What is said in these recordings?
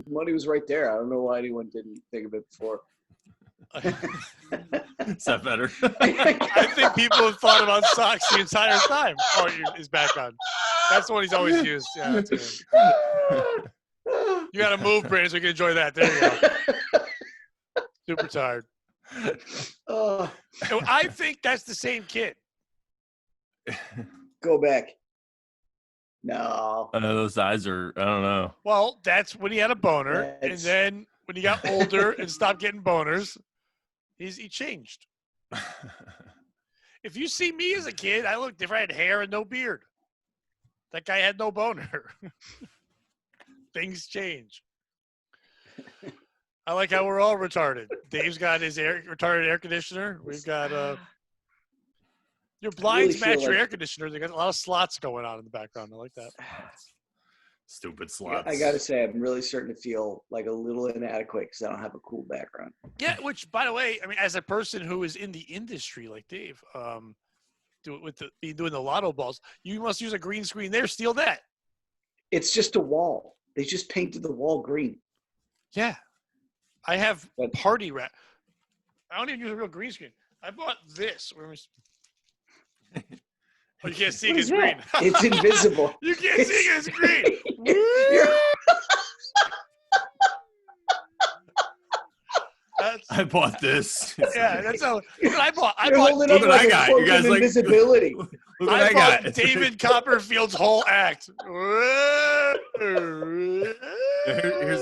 money was right there. I don't know why anyone didn't think of it before. Is that better? I think people have thought about socks the entire time. Oh, he's back on. That's what he's always used. Yeah, that's good. You got to move, Brandon, so we can enjoy that. There you go. Super tired. I think that's the same kid. Go back. No. Those eyes are, I don't know. Well, that's when he had a boner. And then when he got older and stopped getting boners, he changed. If you see me as a kid, I looked different. I had hair and no beard. That guy had no boner. Things change. I like how we're all retarded. Dave's got his retarded air conditioner. We've got your blinds match your air conditioner. They got a lot of slots going on in the background. I like that. Stupid slots. I got to say, I'm really starting to feel like a little inadequate because I don't have a cool background. Yeah, which, by the way, I mean, as a person who is in the industry like Dave, doing the lotto balls, you must use a green screen there. Steal that. It's just a wall. They just painted the wall green. Yeah. I have party wrap. I don't even use a real green screen. I bought this. Oh, you can't see it. It's green. It's invisible. You can't see it. It's green. I bought this. Yeah, that's how. I bought. Look what I got. You guys like invisibility. Look what I bought got. David Copperfield's whole act. Here's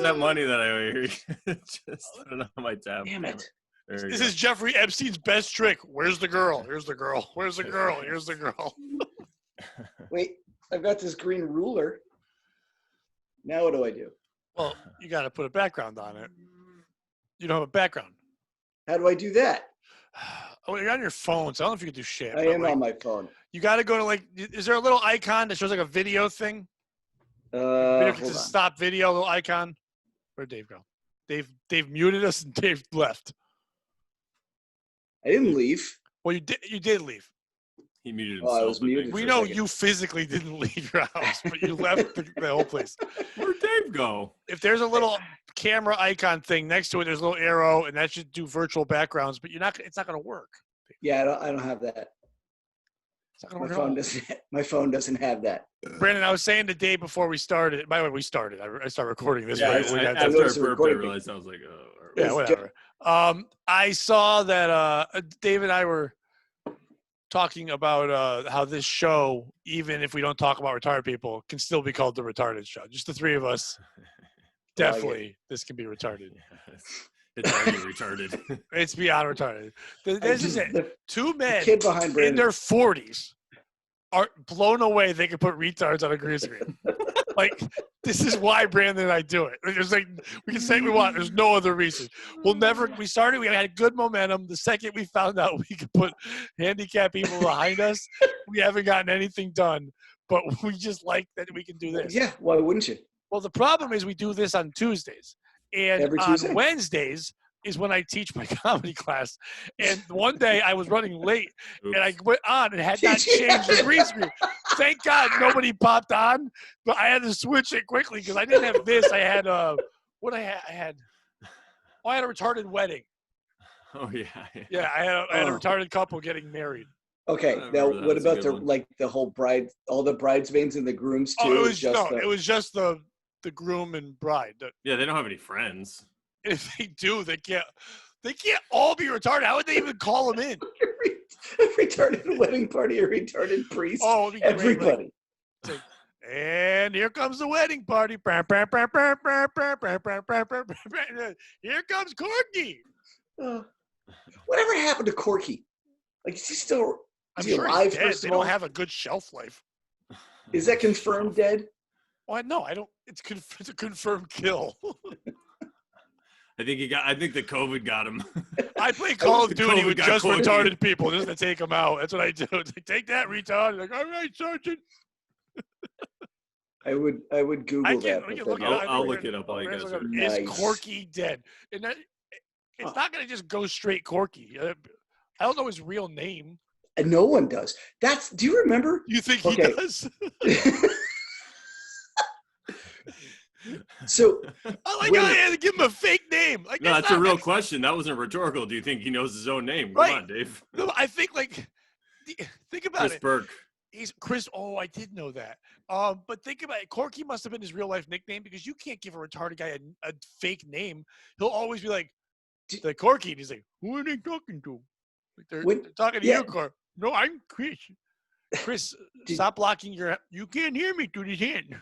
that money that I owe you. Just put it on my tab. Damn it. This is Jeffrey Epstein's best trick. Where's the girl? Here's the girl. Where's the girl? Here's the girl. Wait, I've got this green ruler. Now what do I do? Well, you got to put a background on it. You don't have a background. How do I do that? Oh, you're on your phone, so I don't know if you can do shit. I am on my phone. You got to go to is there a little icon that shows like a video thing? Hold on. Stop video, little icon. Where'd Dave go? Dave muted us and Dave left. I didn't leave. Well, you did leave. He muted himself. I was muted. We know you physically didn't leave your house, but you left the whole place. Where'd Dave go? If there's a little camera icon thing next to it, there's a little arrow, and that should do virtual backgrounds, but it's not going to work. Yeah, I don't have that. It's not going to work. My phone doesn't have that. Brandon, I was saying the day before we started. By the way, we started. I started recording this. Yeah, after I burped, I realized I was like, oh. Yeah, whatever. I saw that Dave and I were talking about how this show, even if we don't talk about retarded people, can still be called the Retarded Show. Just the three of us. Definitely, this can be retarded. It's already retarded. It's beyond retarded. This is it. Two men kid behind in their 40s are blown away they can put retards on a green screen. Like, this is why Brandon and I do it. It's like, we can say what we want. There's no other reason. We had good momentum. The second we found out we could put handicapped people behind us, we haven't gotten anything done. But we just like that we can do this. Yeah, why wouldn't you? Well, the problem is we do this on Tuesdays. And Every Tuesday? On Wednesdays is when I teach my comedy class. And one day I was running late, and I went on and had not changed the green screen. Thank God nobody popped on, but I had to switch it quickly because I didn't have this. I had I had a retarded wedding. Oh yeah. Yeah, I had a retarded couple getting married. Okay, now what about the whole all the bridesmaids and the grooms too? It was just the groom and bride. Yeah, they don't have any friends. If they do, they can't all be retarded. How would they even call them in? A retarded wedding party, a retarded priest. Oh, everybody. Like, and here comes the wedding party. Here comes Corky. Whatever happened to Corky? Like, is he still? I'm sure he's dead. They don't have a good shelf life. Is that confirmed dead? Well, no, I don't. It's a confirmed kill. I think the COVID got him. I play Call of Duty with just retarded people just to take them out. That's what I do. It's like, take that, retard. Like, all right, Sergeant. I would Google that. I'll look it up. Is Corky dead? And it's not going to just go straight Corky. I don't know his real name. And no one does. Do you remember? You think he does? So I like how they had to give him a fake name. Like, No, that's a not- real question. That wasn't rhetorical. Do you think he knows his own name? Come Right. on, Dave. No, I think like, think about Chris it. Burke. He's Chris. Oh, I did know that. But think about it. Corky must have been his real life nickname because you can't give a retarded guy a fake name. He'll always be like, the Corky. And he's like, who are they talking to? Like they're talking to you, Corky. No, I'm Chris. Chris, stop blocking your. You can't hear me through this hand.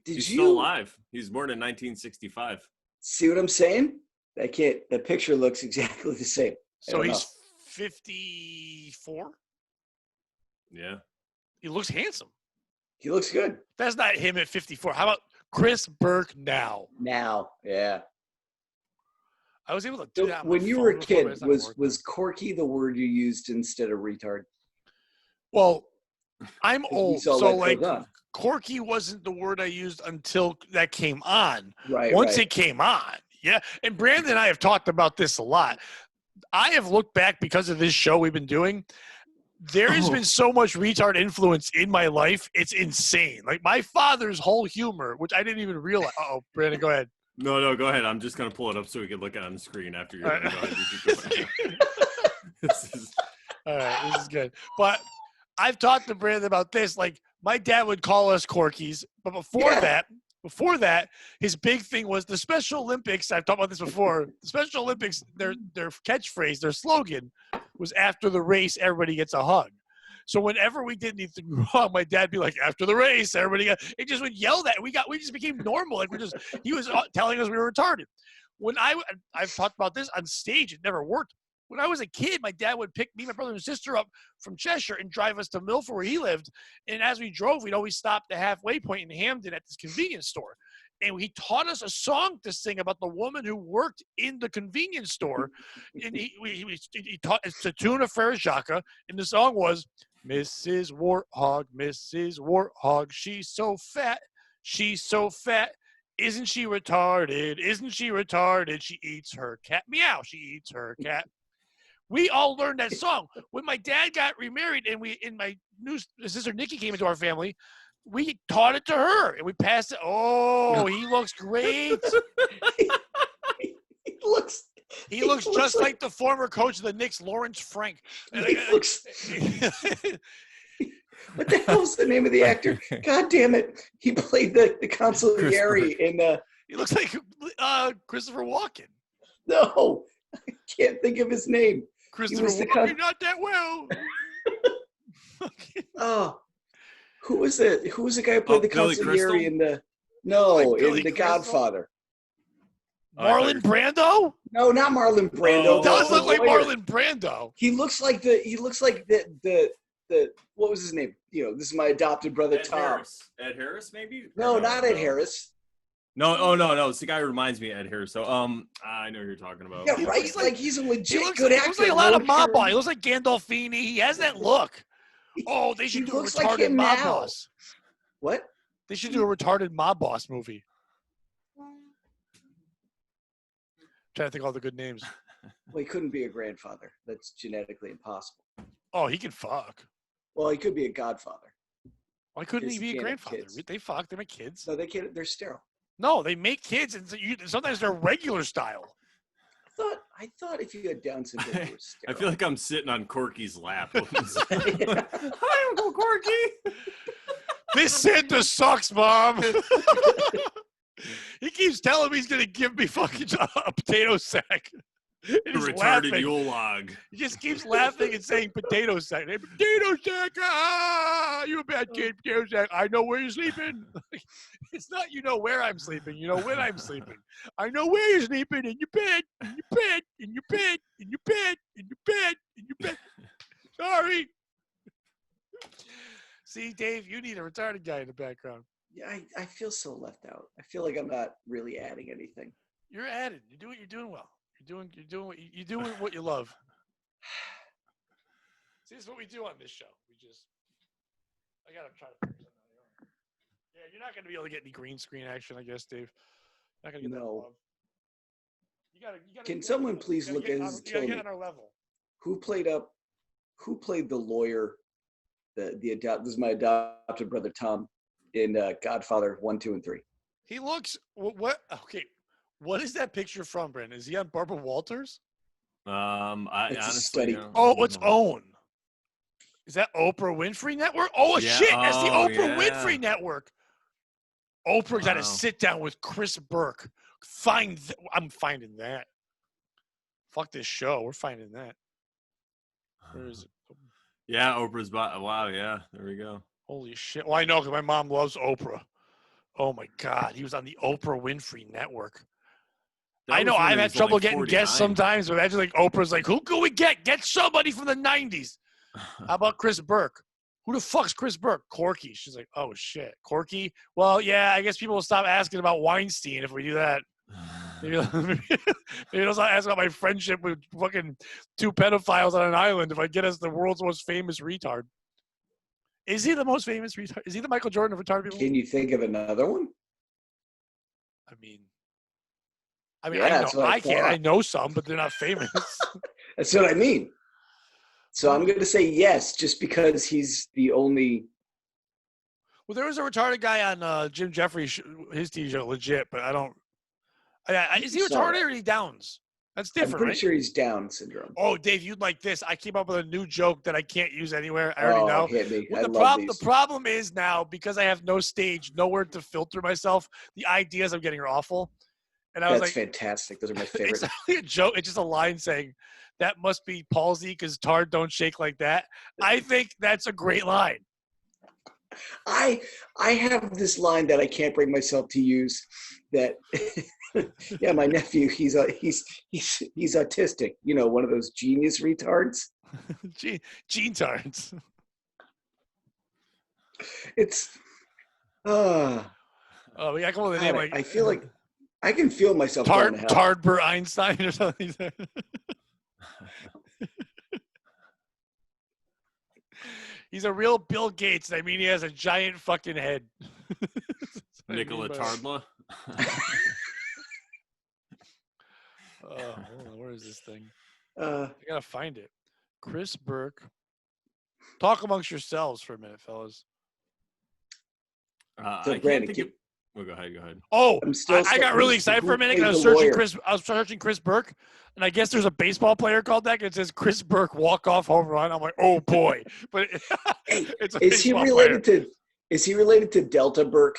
He's still alive. He's born in 1965. See what I'm saying? That picture looks exactly the same. So he's 54. Yeah. He looks handsome. He looks good. That's not him at 54. How about Chris Burke now? Now, yeah. I was able to do that. When you were a kid, was Corky the word you used instead of retard? Well, I'm old, so like Corky wasn't the word I used until that came on. Right. Once it came on, yeah. And Brandon and I have talked about this a lot. I have looked back because of this show we've been doing. There has been so much retard influence in my life. It's insane. Like my father's whole humor, which I didn't even realize. Oh, Brandon, go ahead. No, go ahead. I'm just going to pull it up so we can look at it on the screen after you're done. All right, this is good. But I've talked to Brandon about this. Like my dad would call us Corkies, but before that, his big thing was the Special Olympics. I've talked about this before. The Special Olympics, their catchphrase, their slogan was after the race, everybody gets a hug. So whenever we did anything wrong, my dad'd be like, after the race, everybody it just would yell that. We just became normal. Like he was telling us we were retarded. When I've talked about this on stage, it never worked. When I was a kid, my dad would pick me, my brother and sister up from Cheshire and drive us to Milford where he lived. And as we drove, we'd always stop at the halfway point in Hamden at this convenience store. And he taught us a song to sing about the woman who worked in the convenience store. And he taught it's the tune of Frere Jacques. And the song was, Mrs. Warthog, she's so fat, Isn't she retarded? She eats her cat. Meow, she eats her cat. We all learned that song. When my dad got remarried and my sister Nikki came into our family, we taught it to her and we passed it. Oh, he looks great. He looks just like the former coach of the Knicks, Lawrence Frank. What the hell's the name of the actor? God damn it. He played the consigliere in He looks like Christopher Walken. No, I can't think of his name. Christopher Walken, not that well. Oh, who was it? Who was the guy who played the consigliere in the Godfather? Marlon Brando? No, not Marlon Brando. He does look like Marlon Brando. He looks like the what was his name? This is my adopted brother Tom. Ed Harris, maybe? No, not Ed Harris. No, it's the guy who reminds me of Ed Harris. So I know who you're talking about. Yeah, right. Like he's a legit good actor. He looks like a lot of mob boss. He looks like Gandolfini. He has that look. Oh, they should do a retarded mob boss. What? They should do a retarded mob boss movie. Trying to think of all the good names. Well, he couldn't be a grandfather. That's genetically impossible. Oh, he can fuck. Well, he could be a godfather. Why couldn't he be a grandfather? They fuck. They make kids. No, they can't. They're sterile. No, they make kids, and sometimes they're regular style. I thought if you had Down syndrome, you were sterile. I feel like I'm sitting on Corky's lap. Hi, Uncle Corky. This Santa sucks, Mom. He keeps telling me he's going to give me fucking a potato sack. And he's retarded laughing. Yule log. He just keeps laughing and saying potato sack. Hey, potato sack. Ah, you a bad kid, potato sack. I know where you're sleeping. It's not you know where I'm sleeping. You know when I'm sleeping. I know where you're sleeping, in your bed, in your bed, in your bed, in your bed, in your bed, in your bed. Sorry. See, Dave, you need a retarded guy in the background. Yeah, I feel so left out. I feel like I'm not really adding anything. You're adding. You're doing well. You're doing what you love. See, this is what we do on this show. I gotta try to figure something out. Yeah, you're not gonna be able to get any green screen action, I guess, Dave. Not gonna get that love. You gotta. Can someone please look at his? You gotta get on our level. Who played the lawyer? This is my adopted brother Tom in Godfather 1, 2, and 3. He looks what? Okay, what is that picture from, Brandon? Is he on Barbara Walters? I It's a honestly. study. Oh, it's OWN. Is that Oprah Winfrey Network? Oh Yeah, shit, that's the oh, Oprah yeah. Winfrey Network. Oprah got to Wow. sit down with Chris Burke. I'm finding that. Fuck this show. We're finding that. Where is it? Yeah, Oprah's. Wow, yeah. There we go. Holy shit. Well, I know because my mom loves Oprah. Oh my God, he was on the Oprah Winfrey Network. That I know was when I've he had was trouble only getting guests 49. sometimes, but imagine like Oprah's like, who can we get? Get somebody from the 90s. How about Chris Burke? Who the fuck's Chris Burke? Corky. She's like, oh shit, Corky. Well, yeah, I guess people will stop asking about Weinstein if we do that. Maybe they'll stop asking about my friendship with fucking 2 pedophiles on an island if I get us the world's most famous retard. Is he the most famous retard? Is he the Michael Jordan of retarded people? Can you think of another one? I mean, Yeah, that's what I can't. thought. I know some, but they're not famous. That's what I mean. So I'm going to say yes, just because he's the only. Well, there was a retarded guy on Jim Jeffries' his TV show, legit, but I don't. Is he Saw retarded that. or is he Downs? That's I'm different, pretty right? sure he's Down syndrome. Oh, Dave, you'd like this. I came up with a new joke that I can't use anywhere. I already know. Hit me. Well, I love these. the problem is now, because I have no stage, nowhere to filter myself, the ideas I'm getting are awful. And I was That's like, fantastic. Those are my favorite. it's not like a joke. It's just a line saying, that must be palsy because Tard don't shake like that. I think that's a great line. I have this line that I can't bring myself to use. That yeah, my nephew, he's autistic. You know, one of those genius retards. Gene Tards. It's Oh, we got to come up with a name like I feel like I can feel myself going to hell. Tardbert Einstein or something. He's a real Bill Gates. I mean, he has a giant fucking head. Nikola Tardla. Oh, hold on, where is this thing? Uh, I gotta find it. Chris Burke. Talk amongst yourselves for a minute, fellas. So I can't Brandon, think of. Well, go ahead. Oh, I'm still I got really excited for a minute because I was searching Chris Burke, and I guess there's a baseball player called that. And it says Chris Burke walk-off home run. I'm like, oh boy! But it's a is he related to? Is he related to Delta Burke?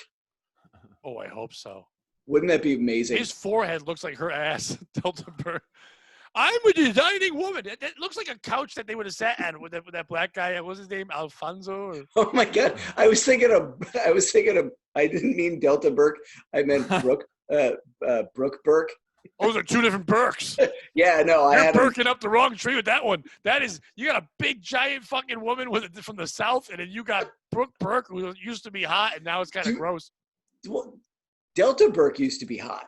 Oh, I hope so. Wouldn't that be amazing? His forehead looks like her ass, Delta Burke. I'm a designing woman. It looks like a couch that they would have sat on with that black guy. What was his name? Alfonso? Or? Oh my God! I was thinking of. I didn't mean Delta Burke. I meant Brooke Burke. Those are 2 different Burks. Yeah, no, You're Burking up the wrong tree with that one. That is, you got a big giant fucking woman from the South, and then you got Brooke Burke, who used to be hot, and now it's kind of gross. Well, Delta Burke used to be hot.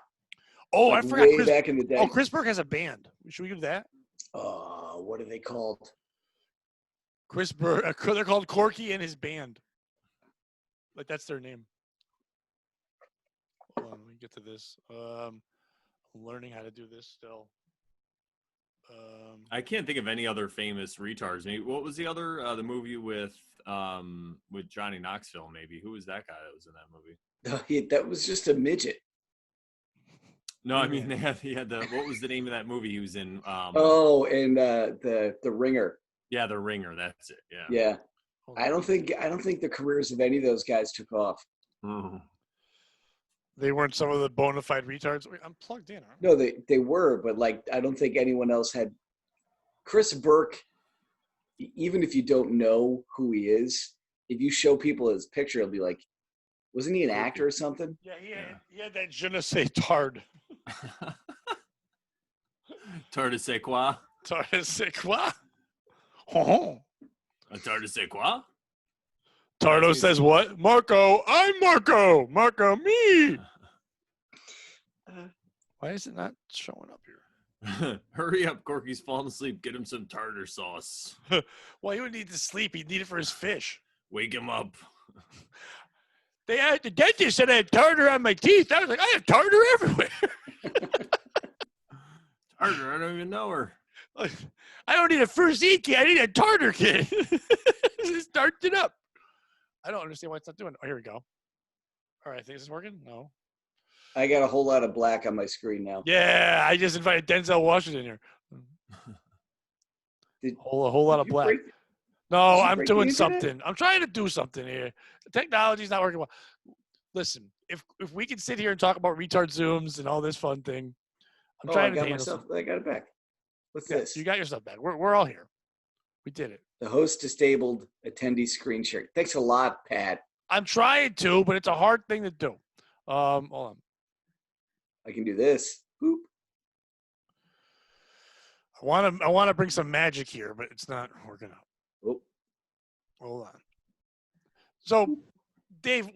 Oh, like I forgot. Way back in the day. Oh, Chris Burke has a band. Should we give that? What are they called? Chris Burke. They're called Corky and his band. Like that's their name. Hold on, let me get to this. I'm learning how to do this still. I can't think of any other famous retards. Maybe what was the other the movie with Johnny Knoxville? Maybe who was that guy that was in that movie? That was just a midget. No, I mean he had the what was the name of that movie he was in? The Ringer. Yeah, The Ringer. That's it. Yeah. Yeah. I don't think the careers of any of those guys took off. Mm-hmm. They weren't some of the bona fide retards. Wait, I'm plugged in. No, they were, but like I don't think anyone else had. Chris Burke, even if you don't know who he is, if you show people his picture, it'll be like, wasn't he an actor or something? Yeah, he had that je ne sais tard. Tard de c'est quoi? Tard de c'est quoi? Oh. Tard de c'est quoi? Tardo says what? Marco, I'm Marco. Marco, me. Why is it not showing up here? Hurry up, Corky's falling asleep. Get him some tartar sauce. Well, he would need to sleep. He'd need it for his fish. Wake him up. The dentist said I had tartar on my teeth. I was like, I have tartar everywhere. Tartar, I don't even know her. I don't need a first aid kit. I need a tartar kit. Just started it up. I don't understand why it's not doing it. Oh, here we go. All right, I think this is working. No. I got a whole lot of black on my screen now. Yeah, I just invited Denzel Washington here. A whole lot of black. No, I'm doing something. I'm trying to do something here. The technology's not working well. Listen, if we can sit here and talk about retard Zooms and all this fun thing, I'm trying to handle something. I got it back. What's this? You got your stuff back. We're all here. We did it. The host disabled attendee screen share. Thanks a lot, Pat. I'm trying to, but it's a hard thing to do. Hold on. I can do this. Boop. I want to bring some magic here, but it's not working out. Oh. Hold on. So, Dave,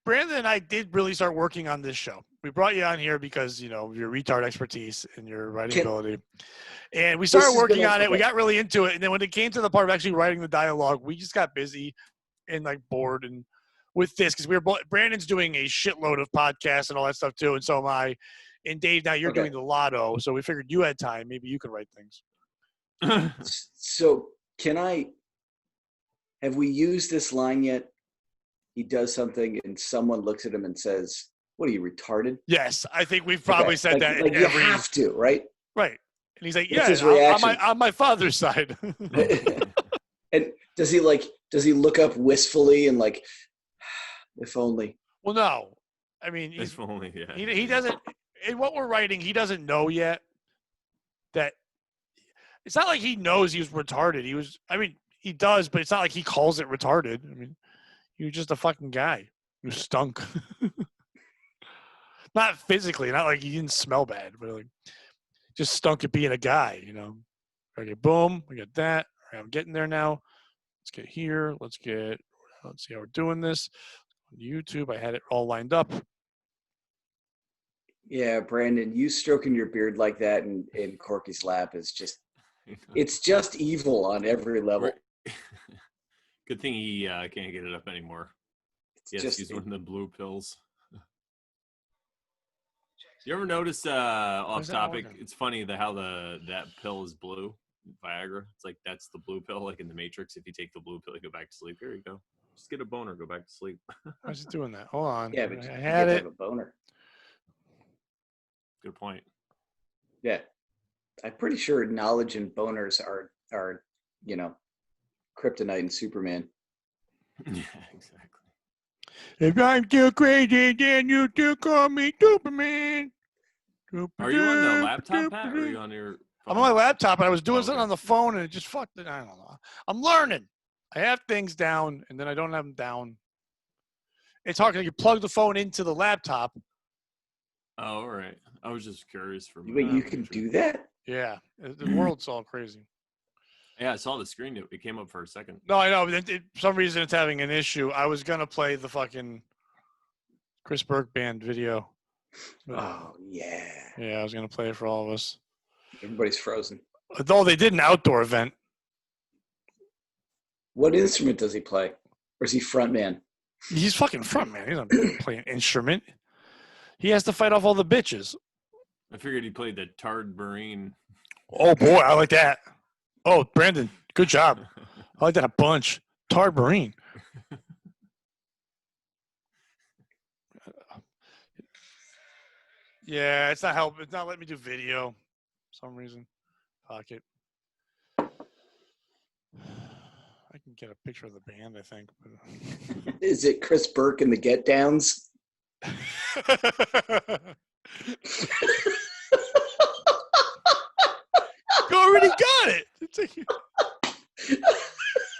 Brandon and I did really start working on this show. We brought you on here because, your retard expertise and your writing ability. And we started working on it. We got really into it. And then when it came to the part of actually writing the dialogue, we just got busy and bored and with this because Brandon's doing a shitload of podcasts and all that stuff too. And so am I. And Dave, now you're doing the lotto. So we figured you had time. Maybe you could write things. So have we used this line yet? He does something and someone looks at him and says, "What are you, retarded?" Yes, I think we've probably said that. Like you have to, right? Right. And he's like, What's "Yeah, on my father's side." And does he look up wistfully and if only? Well, no. I mean, if only, yeah. He doesn't. In what we're writing, he doesn't know yet that it's not like he knows he was retarded. He does, but it's not like he calls it retarded. I mean, he was just a fucking guy who stunk. Not physically, not like he didn't smell bad, but just stunk at being a guy, Okay, boom, we got that. All right, I'm getting there now. Let's get here. Let's see how we're doing this. On YouTube, I had it all lined up. Yeah, Brandon, you stroking your beard like that in Corky's lap is just, it's just evil on every level. Good thing he can't get it up anymore. Yes, he's one of the blue pills. You ever notice off topic? It's funny how that pill is blue, Viagra. It's like that's the blue pill, like in the Matrix. If you take the blue pill, you go back to sleep. Here you go. Just get a boner, go back to sleep. Why is it doing that? Hold on. Yeah, but I had it. Have a boner. Good point. Yeah, I'm pretty sure knowledge and boners are kryptonite and Superman. Yeah, exactly. If I'm too crazy, then you still call me Superman. Are you on the laptop, Pat, or are you on your phone? I'm on my laptop, and I was doing something on the phone, and it just fucked it. I don't know. I'm learning. I have things down, and then I don't have them down. It's hard because you plug the phone into the laptop. Oh, all right. I was just curious for me. Wait, you can do that? Yeah. The world's all crazy. Yeah, I saw the screen. It came up for a second. No, I know. But for some reason, it's having an issue. I was going to play the fucking Chris Burke band video. Oh, yeah. Yeah, I was going to play it for all of us. Everybody's frozen. Though they did an outdoor event. What instrument does he play? Or is he frontman? He's fucking frontman. He's not playing an instrument. He has to fight off all the bitches. I figured he played the Tard Marine. Oh, boy. I like that. Oh, Brandon, good job. I like that a bunch. Tard Marine. Yeah, it's not helping. It's not letting me do video for some reason. Fuck it. I can get a picture of the band, I think. Is it Chris Burke and the Get Downs? You already got it.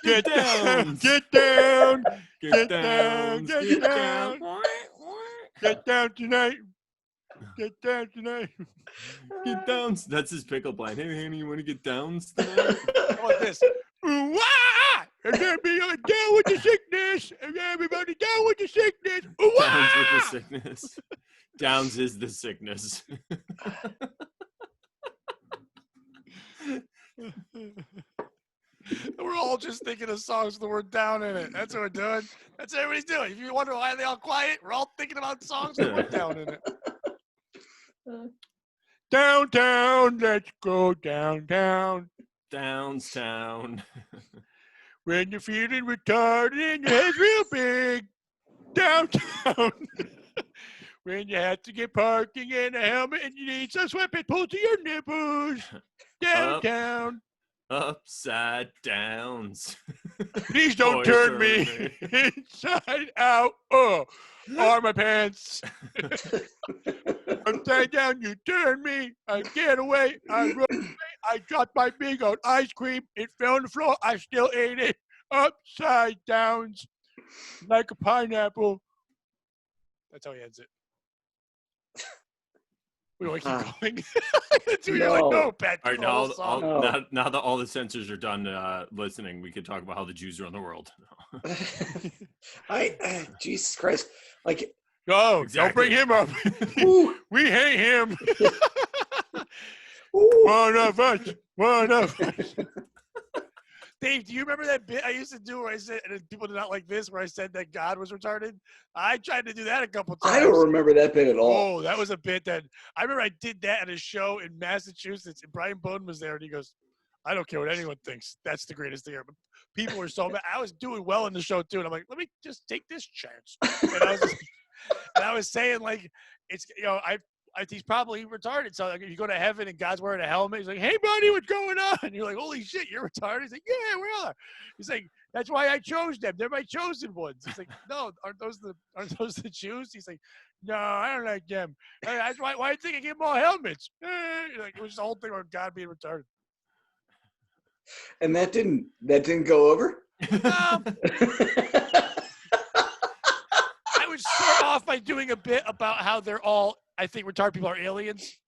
Get down, get down, get down, get down, get down tonight. Get down tonight. Get down. That's his pickup line. Hey, honey, you want to get downs tonight? How about this? Ooh, ah! Everybody down with the sickness. Everybody down with the sickness. Ooh, Downs with the sickness. Downs is the sickness. We're all just thinking of songs with the word down in it. That's what we're doing. That's what everybody's doing. If you wonder why they all quiet, we're all thinking about songs with the word down in it. Downtown, let's go downtown. Downstown. When you're feeling retarded and your head's real big. Downtown. when you have to get parking and a helmet and you need some sweatpants pulled to your nipples. Downtown. Upside downs. Please don't Boy, turn me inside out. Oh, my pants. Upside down, you turn me. I get away. I run away. I dropped my big old ice cream. It fell on the floor. I still ate it. Upside downs. Like a pineapple. That's how he ends it. We want to keep going. You're like, no, Pat. All right, now that all the censors are done listening, we could talk about how the Jews run the world. Jesus Christ. Like, Don't bring him up. We hate him. One of us. Dave, do you remember that bit I used to do where I said, and people did not like this, where I said that God was retarded? I tried to do that a couple times. I don't remember that bit at all. Oh, that was a bit that I remember I did that at a show in Massachusetts, and Brian Bowden was there, and he goes, I don't care what anyone thinks. That's the greatest thing ever. People were so mad. I was doing well in the show, too, and I'm like, let me just take this chance. And I was saying, like, it's, he's probably retarded. So like, if you go to heaven and God's wearing a helmet, he's like, hey, buddy, what's going on? And you're like, holy shit, you're retarded. He's like, yeah, we are. He's like, that's why I chose them. They're my chosen ones. He's like, no, aren't those the Jews? He's like, no, I don't like them. That's why do you think I give them all helmets? Like, it was the whole thing about God being retarded. And that didn't go over? I would start off by doing a bit about how they're all, I think retarded people are aliens.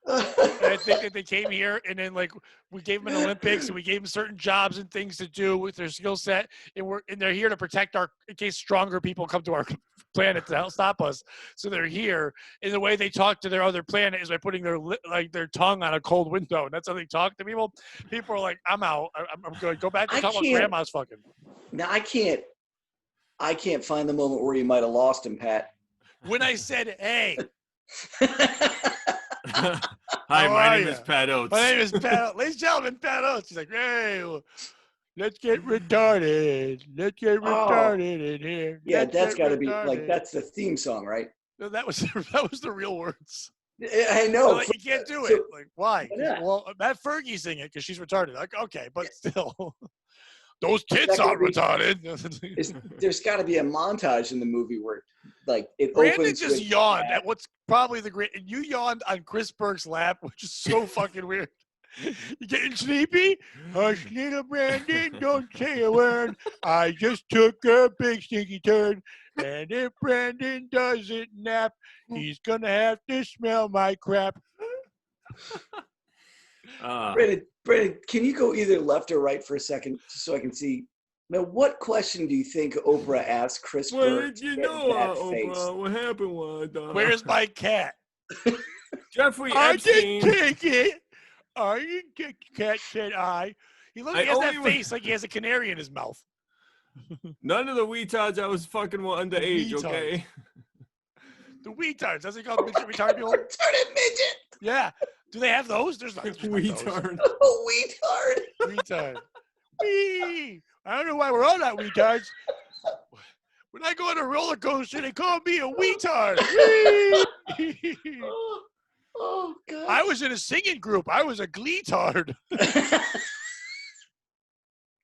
And I think that they came here and then like we gave them an Olympics and we gave them certain jobs and things to do with their skill set and they're here to protect in case stronger people come to our planet to help stop us. So they're here. And the way they talk to their other planet is by putting their tongue on a cold window. And that's how they talk to people. People are like, I'm out. I'm good. Go back to talking about grandma's fucking. Now I can't find the moment where you might have lost him, Pat. When I said, hey. Hi, my name is Pat Oates. My name is Pat Oates. Ladies and gentlemen, Pat Oates. He's like, hey, let's get retarded. Let's get retarded in here. Yeah, that's got to be like that's the theme song, right? No, that was the real words. I know. So, like, you can't do it. Like, why? Yeah. Well, Matt Fergie sing it because she's retarded. Like, okay, but still. Those kids aren't retarded. There's got to be a montage in the movie where, like, it Brandon opens. Just yawned at what's probably the great. And you yawned on Chris Burke's lap, which is so fucking weird. You getting sleepy? Hush, little Brandon, don't say a word. I just took a big stinky turn, and if Brandon doesn't nap, he's gonna have to smell my crap. Brandon, can you go either left or right for a second so I can see? Now, what question do you think Oprah asked Chris Burke? Oprah, what happened was... Where's my cat? Jeffrey Epstein. I didn't take it. I didn't take the cat, said I. He has that face like he has a canary in his mouth. None of the wetards I was fucking underage, okay? The wetards. That's what they call the retarded people? Retarded midget. Yeah. Do they have those? There's not retard. Oh, retard. Retard. Wee. I don't know why we're on that wetards. When I go on a roller coaster, they call me a weetard. Oh, God. I was in a singing group. I was a gleetard.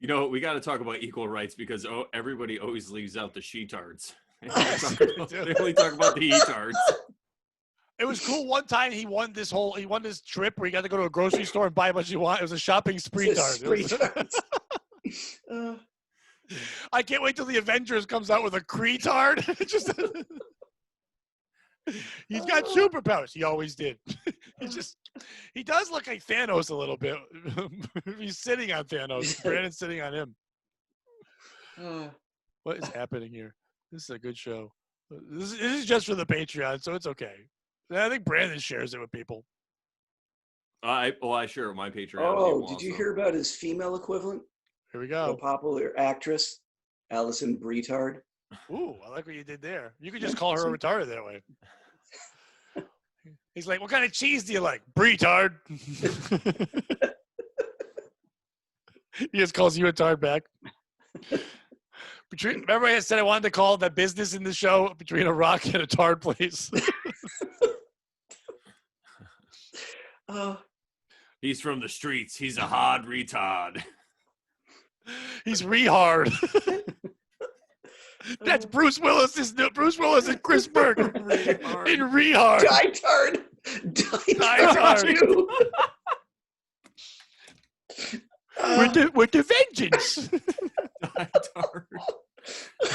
You know, we got to talk about equal rights because everybody always leaves out the sheetards. They only talk about the etards. It was cool. One time he won this trip where he got to go to a grocery store and buy what you want. It was a shopping spree tard. I can't wait till the Avengers comes out with a creetard. He's got superpowers. He always did. He does look like Thanos a little bit. He's sitting on Thanos. Brandon's sitting on him. What is happening here? This is a good show. This is just for the Patreon, so it's okay. I think Brandon shares it with people. I share it with my Patreon. Oh, did you hear about his female equivalent? Here we go. The popular actress, Alison Bretard. Ooh, I like what you did there. You could just call her a retarded that way. He's like, what kind of cheese do you like? Bretard. He just calls you a tard back. Remember I said I wanted to call that business in the show between a rock and a tard place? He's from the streets. He's a hard retard. He's re-hard. That's Bruce Willis and Chris Burke in re-hard. Die Tard. With the vengeance. Die Tard.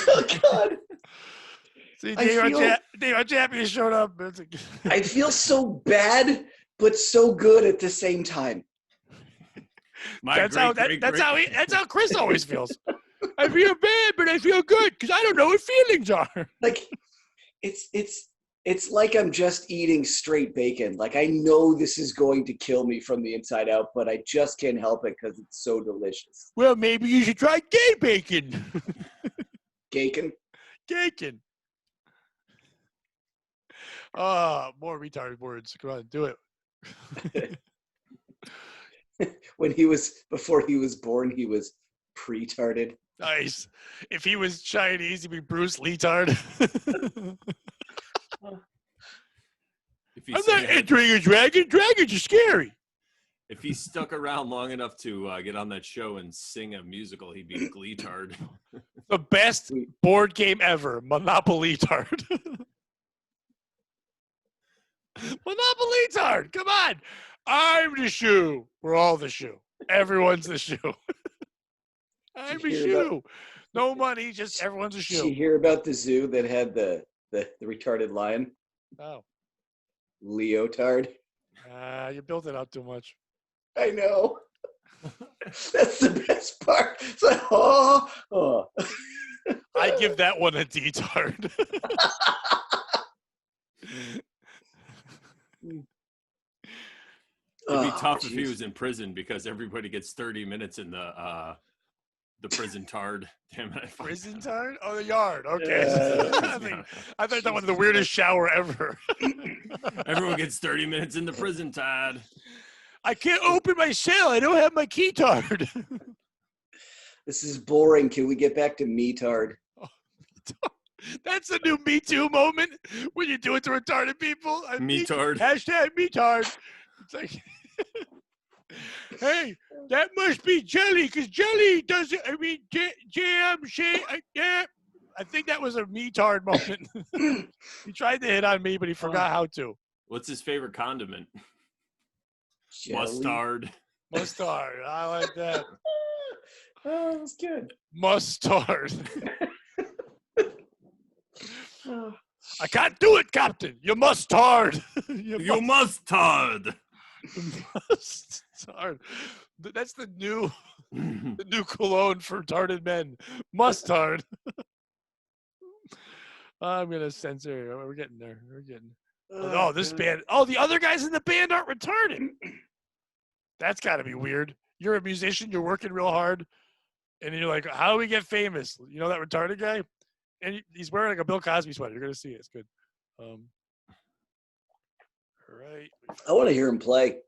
Oh God. See, Dave Champion showed up. I feel so bad, but so good at the same time. That's how Chris always feels. I feel bad, but I feel good because I don't know what feelings are. Like, it's like I'm just eating straight bacon. Like, I know this is going to kill me from the inside out, but I just can't help it because it's so delicious. Well, maybe you should try gay bacon. Gaken? Gaken. More retarded words. Come on, do it. Before he was born, he was pre-tarded. Nice. If he was Chinese, he'd be Bruce Leetard. I'm not entering a dragon. Dragons are scary. If he stuck around long enough to get on that show and sing a musical, he'd be a Gleetard. The best board game ever, Monopoly Tard. Monopoly Tard, come on. I'm the shoe. We're all the shoe. Everyone's the shoe. I'm the shoe. No money, just everyone's a shoe. Did you hear about the zoo that had the retarded lion? Oh. Leotard. You built it up too much. I know. That's the best part. It's like, oh. I give that one a D-tard. It'd be tough if he was in prison because everybody gets 30 minutes in the prison tard. Damn it. Prison tard? Oh, the yard. Okay. I thought that was the weirdest shower ever. Everyone gets 30 minutes in the prison tard. I can't open my cell. I don't have my key tard. This is boring. Can we get back to me tard? That's a new Me Too moment when you do it to retarded people. Me-tard. Hashtag me-tard. It's like, hey, that must be Jelly, because Jelly doesn't, jam, yeah. I think that was a me-tard moment. He tried to hit on me, but he forgot how to. What's his favorite condiment? Jelly? Mustard. Mustard. I like that. Oh, that's good. Mustard. I can't do it, Captain. You mustard. You mustard. Mustard. That's the new cologne for retarded men. Mustard. I'm gonna censor. We're getting there. We're getting. This band. Oh, the other guys in the band aren't retarded. That's got to be weird. You're a musician. You're working real hard, and you're like, "How do we get famous?" You know that retarded guy, and he's wearing like a Bill Cosby sweater. You're gonna see it. It's good. All right. I want to hear him play.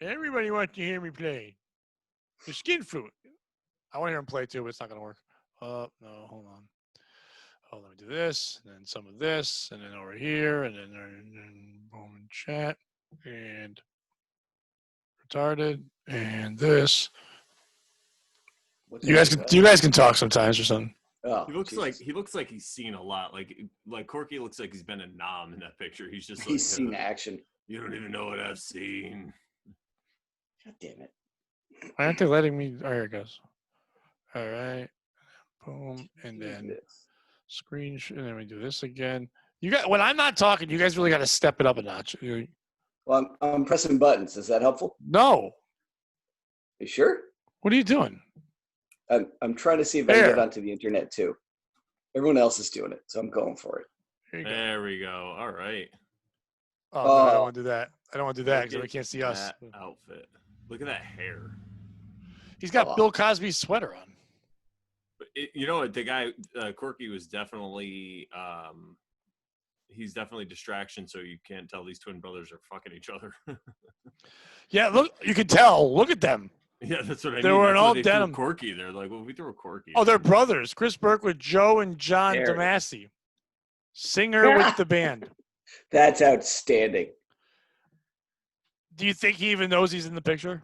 Everybody wants to hear me play. The skin fruit. I want to hear him play too, but it's not gonna work. No, hold on. Oh, let me do this, and then some of this, and then over here, and then boom, and chat, and retarded, and this. You guys can talk sometimes or something. Oh, he looks like he's seen a lot. Like Corky looks like he's been a nom in that picture. He's just he's seen action. You don't even know what I've seen. God damn it! Why aren't they letting me? Oh, here it goes. All right, boom, and then screen, and then we do this again. You got when I'm not talking, you guys really got to step it up a notch. Well, I'm pressing buttons. Is that helpful? No. You sure? What are you doing? I'm trying to see if I can get onto the internet too. Everyone else is doing it, so I'm going for it. There we go. All right. Oh, no, I don't want to do that. I don't want to do that because I can't see us. Outfit. Look at that hair. He's got Bill Cosby's sweater on. But you know what? The guy Corky was definitely he's definitely distraction, so you can't tell these twin brothers are fucking each other. Yeah, look, you can tell. Look at them. Yeah, that's what I mean. They were in That's why all they denim. threw Corky. They're like, well, we threw a Corky. Oh, they're brothers. Chris Burke with Joe and John There. Damassi. Singer with the band. That's outstanding. Do you think he even knows he's in the picture?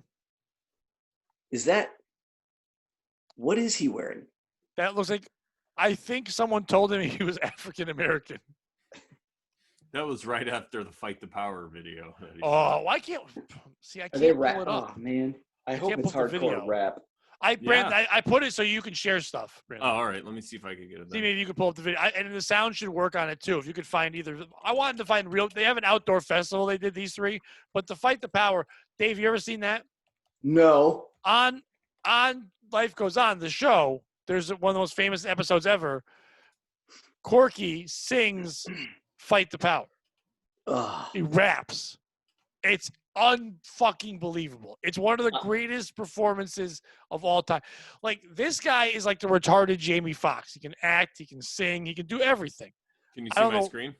Is that what is he wearing? That looks like, I think someone told him he was African American. That was right after the Fight the Power video. Oh, why can't see? I Are can't they pull rap? it up. Oh man, I hope can't it's pull the video. hardcore rap. Brandon, I put it so you can share stuff. Brandon. Oh, all right. Let me see if I can get it. See, Then. maybe you could pull up the video. And the sound should work on it too. If you could find either. I wanted to find real. They have an outdoor festival. They did these three, but to Fight the Power. Dave, you ever seen that? No. On Life Goes On, the show. There's one of the most famous episodes ever. Corky sings "Fight the Power." Ugh. He raps. It's unfucking believable. It's one of the greatest performances of all time. Like, this guy is like the retarded Jamie Foxx. He can act, he can sing, he can do everything. Can you see my screen?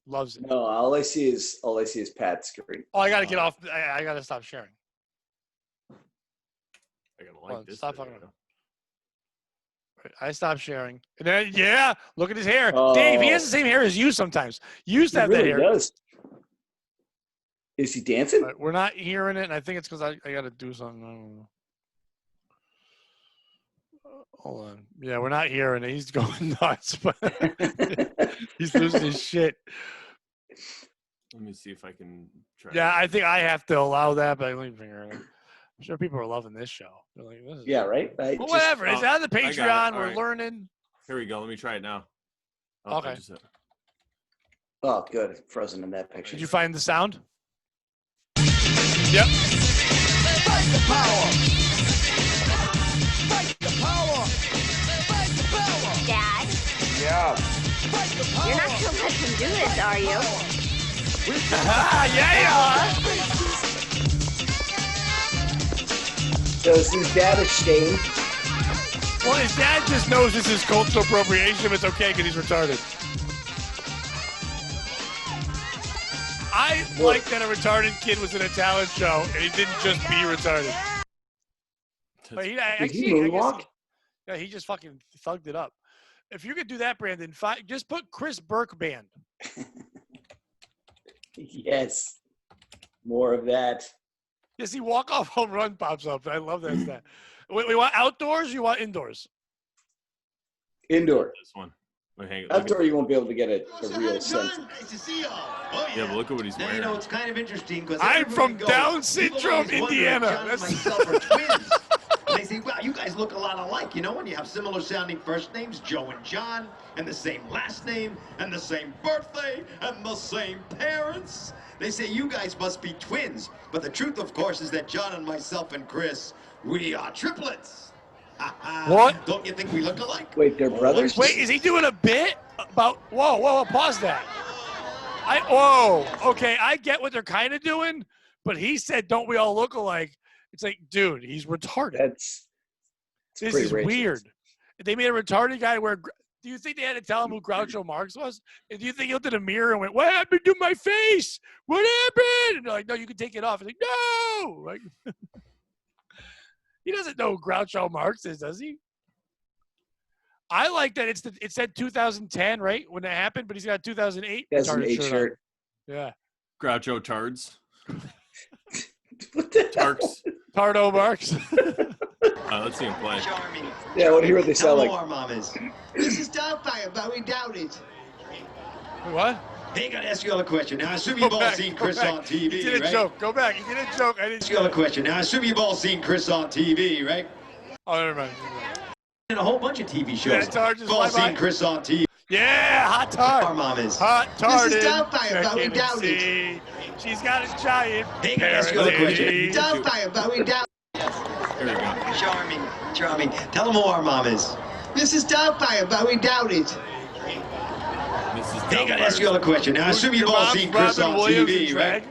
Loves it. No, all I see is Pat's screen. Oh, I gotta get off. I gotta stop sharing. I gotta like this. Stop fucking. I stopped sharing. And then, yeah, look at his hair. Dave, he has the same hair as you sometimes. You used to have that hair. He does. Is he dancing? But we're not hearing it, and I think it's because I got to do something. I don't know. Hold on. Yeah, we're not hearing it. He's going nuts, but he's losing his shit. Let me see if I can try. Yeah, I think I have to allow that, but let me figure it out. I'm sure people are loving this show. They're like, this is right? Well, whatever. It's on the Patreon. We're learning. Here we go. Let me try it now. Okay. Oh, good. Frozen in that picture. Did you find the sound? Yep. Fight the power. Fight the power. Fight the power. Dad? Yeah. Fight the power. You're not going to let him do this, are you? Yeah, you are. Does his dad abstain? Well, his dad just knows this is cultural appropriation, but it's okay because he's retarded. I like that a retarded kid was in a talent show and he didn't just be retarded. But he moonwalk? Yeah, he just fucking thugged it up. If you could do that, Brandon, just put Chris Burke band. Yes. More of that. You see, walk-off home run pops up. I love that stat. We want outdoors or you want indoors? Indoor. This one. Outdoor, you won't be able to get a real sense. Nice to see y'all. Yeah, but look at what he's wearing. You know, it's kind of interesting because I'm from Down Syndrome, Indiana. Myself are twins. And they say, wow, you guys look a lot alike, you know, when you have similar sounding first names, Joe and John, and the same last name, and the same birthday, and the same parents. They say you guys must be twins. But the truth, of course, is that John and myself and Chris, we are triplets. What? Don't you think we look alike? Wait, they're brothers? Wait, is he doing a bit about? Whoa, pause that. Okay, I get what they're kind of doing, but he said, "Don't we all look alike?" It's like, dude, he's retarded. This is weird. They made a retarded guy wear. Do you think they had to tell him who Groucho Marx was? And do you think he looked in a mirror and went, "What happened to my face? What happened?" And they're like, "No, you can take it off." He's like, "No." Like, he doesn't know who Groucho Marx is, does he? I like that it said 2010, right, when it happened, but he's got a 2008 shirt. Yeah. Groucho Tards. What the Tarks. Tardo Marx. Let's see him play. Charming. Yeah, I want to hear what they sound like. Our mom is. This is Doubtfire, but we doubt it. What? Hey, I gotta ask you all a question. Now, I assume you've all seen Chris on TV, You did a right? joke. Go back. You did a joke. I didn't Ask you all a question. Now, I assume you've all seen Chris on TV, right? Oh, never mind. In a whole bunch of TV shows. Yeah, Tard, You've all seen Chris on TV. Yeah, hot tard. Our mom is. Hot tard. This is Doubtfire, but we doubt it. She's got a giant. Hey, I gotta ask you all a question. Doubtfire, but we doubt it. Here we go. Charming. Tell them who our mom is. This is Doubtfire, but we doubt it. Hey, I gotta ask you all a question. Now, I assume you've all seen Chris on TV, right?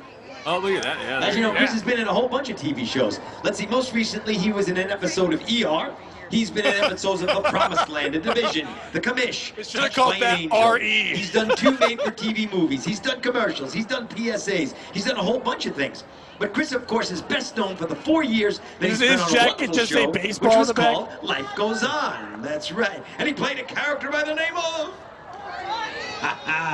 Oh, look at that. Yeah. As you know, Chris has been in a whole bunch of TV shows. Let's see, most recently he was in an episode of ER. He's been in episodes of The Promised Land, The Division, The Commish. They should have called that Angel. R.E. He's done 2 made-for-TV movies. He's done commercials. He's done PSAs. He's done a whole bunch of things. But Chris, of course, is best known for the 4 years that he's been on a wonderful show, which was called Life Goes On. That's right. And he played a character by the name of...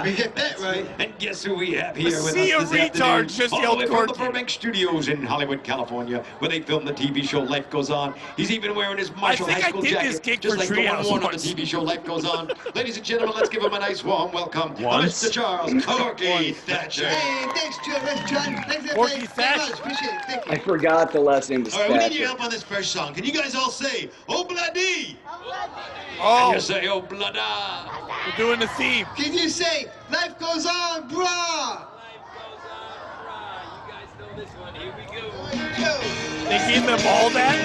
We get that right. And guess who we have here with us See a this retard afternoon? just All yelled the way from the Corky. Burbank Studios in Hollywood, California, where they filmed the TV show Life Goes On. He's even wearing his Marshall High School jacket, just like the one worn on the TV show Life Goes On. Ladies and gentlemen, let's give him a nice warm welcome, Mr. Charles Corky Thatcher. Hey, thanks, John. Thanks, Corky very much. Thatcher. Appreciate it. Thank you. I forgot the last name was All right, we need your Thatcher. help on this first song. Can you guys all say, "Oh bloody"? Oh, You say, oh, blada. we're doing the theme. Can you say, life goes on, brah? You guys know this one. Here we go. Yo. They gave them all that?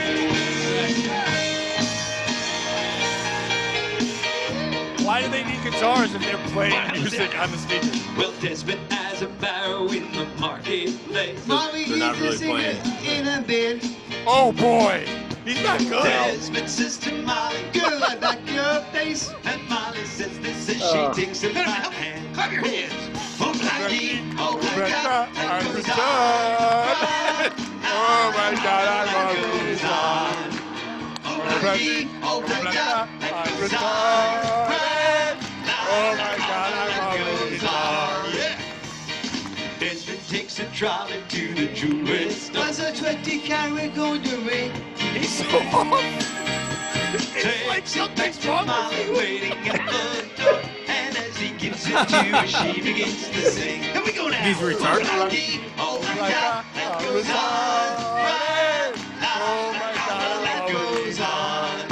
Why do they need guitars if they're playing music on the speaker? Well, Desmond has a barrow in the marketplace. Mommy They're not needs really a cigarette in a bed. Oh boy, he's not good. Desmond says to Molly, Girl, I like your face. and Molly says this, and she takes it by the hand. Clap your hands. Oh, bloody, oh, my God, life goes on. Oh my God, I love Life you. goes on. Oh, bloody, oh, my God, life goes on. Oh my God, I Goes love on. Yeah. Desmond takes a trolley to the jewelry store. What's a 20-carat gold ring? He's so off. It's like something's wrong with Molly you. waiting at the door, and as he gives it to her, she begins to sing. Here we go now. He's retarded. Oh my Like God, a life goes on. Oh my God, I Life love goes on.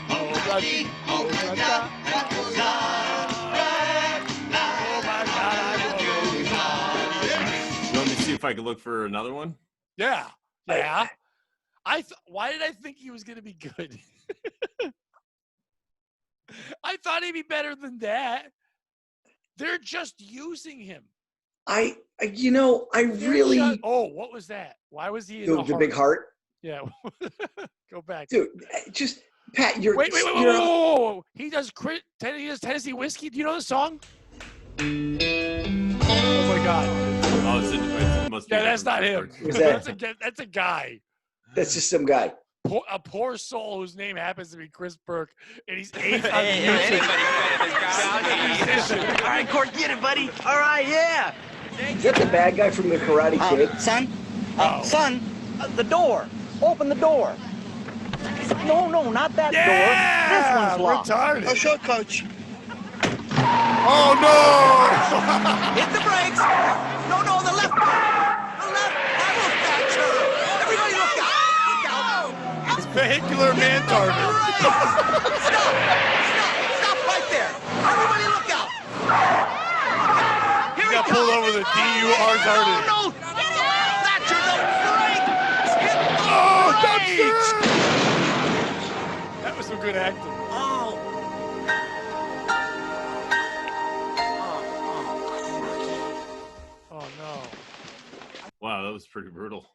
Oh bloody, oh my God, life goes on. Oh my God, I love you. You want me to see if I can look for another one? Yeah. Why did I think he was going to be good? I thought he'd be better than that. They're just using him. I really what was that? Why was he in the big heart, Yeah. Go back. dude. Just Pat, you're Wait. you're- He does Tennessee Whiskey. Do you know the song? Oh my God. Oh, it must be. Yeah, that's not him. Who's that? That's a guy. That's just some guy. A poor soul whose name happens to be Chris Burke, and he's eighth on the music. All right, Cork, get it, buddy. All right, yeah. Is that the bad guy from the Karate Kid? Son, Oh. son, the door. Open the door. No, not that door. This one's locked. Retarded. Sure, coach. Oh no! Hit the brakes. No, the left. The left. Thatcher. Everybody look out. Look out. Vehicular man target. Stop right there. Everybody look out. Here He got pulled over the DUR target. No. Thatcher, no brake. Hit the brakes. That was some good acting. Oh no. Wow, that was pretty brutal.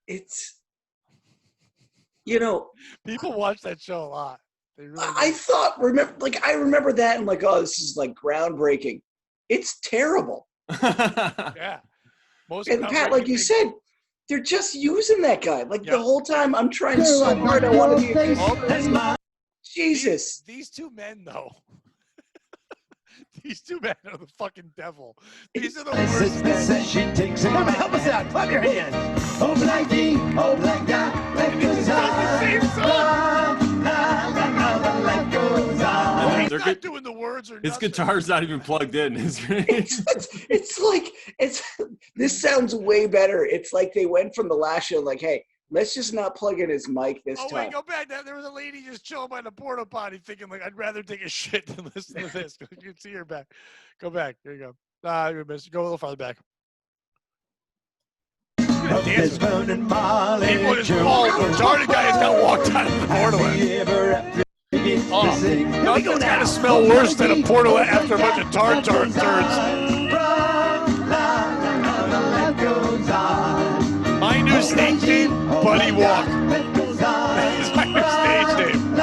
It's People watch that show a lot. They really I remember that and like, oh, this is like groundbreaking. It's terrible. yeah. Most And Pat, like you said, they're just using that guy. Like Yeah. the whole time I'm trying so hard. I want to be. Jesus. These two men, though. These two men are the fucking devil. These are the worst men. She takes it. Come on, help us out. Clap your hands. Oh, blackie, oh, black guy, life goes on. Life goes on. He's They're not good. doing the words or His nothing. guitar's not even plugged in. It's like this sounds way better. It's like they went from the last show like, hey, let's just not plug in his mic this Oh, time. wait, go back. There was a lady just chilling by the porta potty thinking, like, I'd rather take a shit than listen to this. You can see her back. Go back. There you go. You missed. Go a little farther back. Desmond and Molly. People just retarded guy has now walked out of the portalette. Nothing's got to smell worse than a portalette after a bunch of turds. My new stage name, Buddy Walk. That's my new stage name.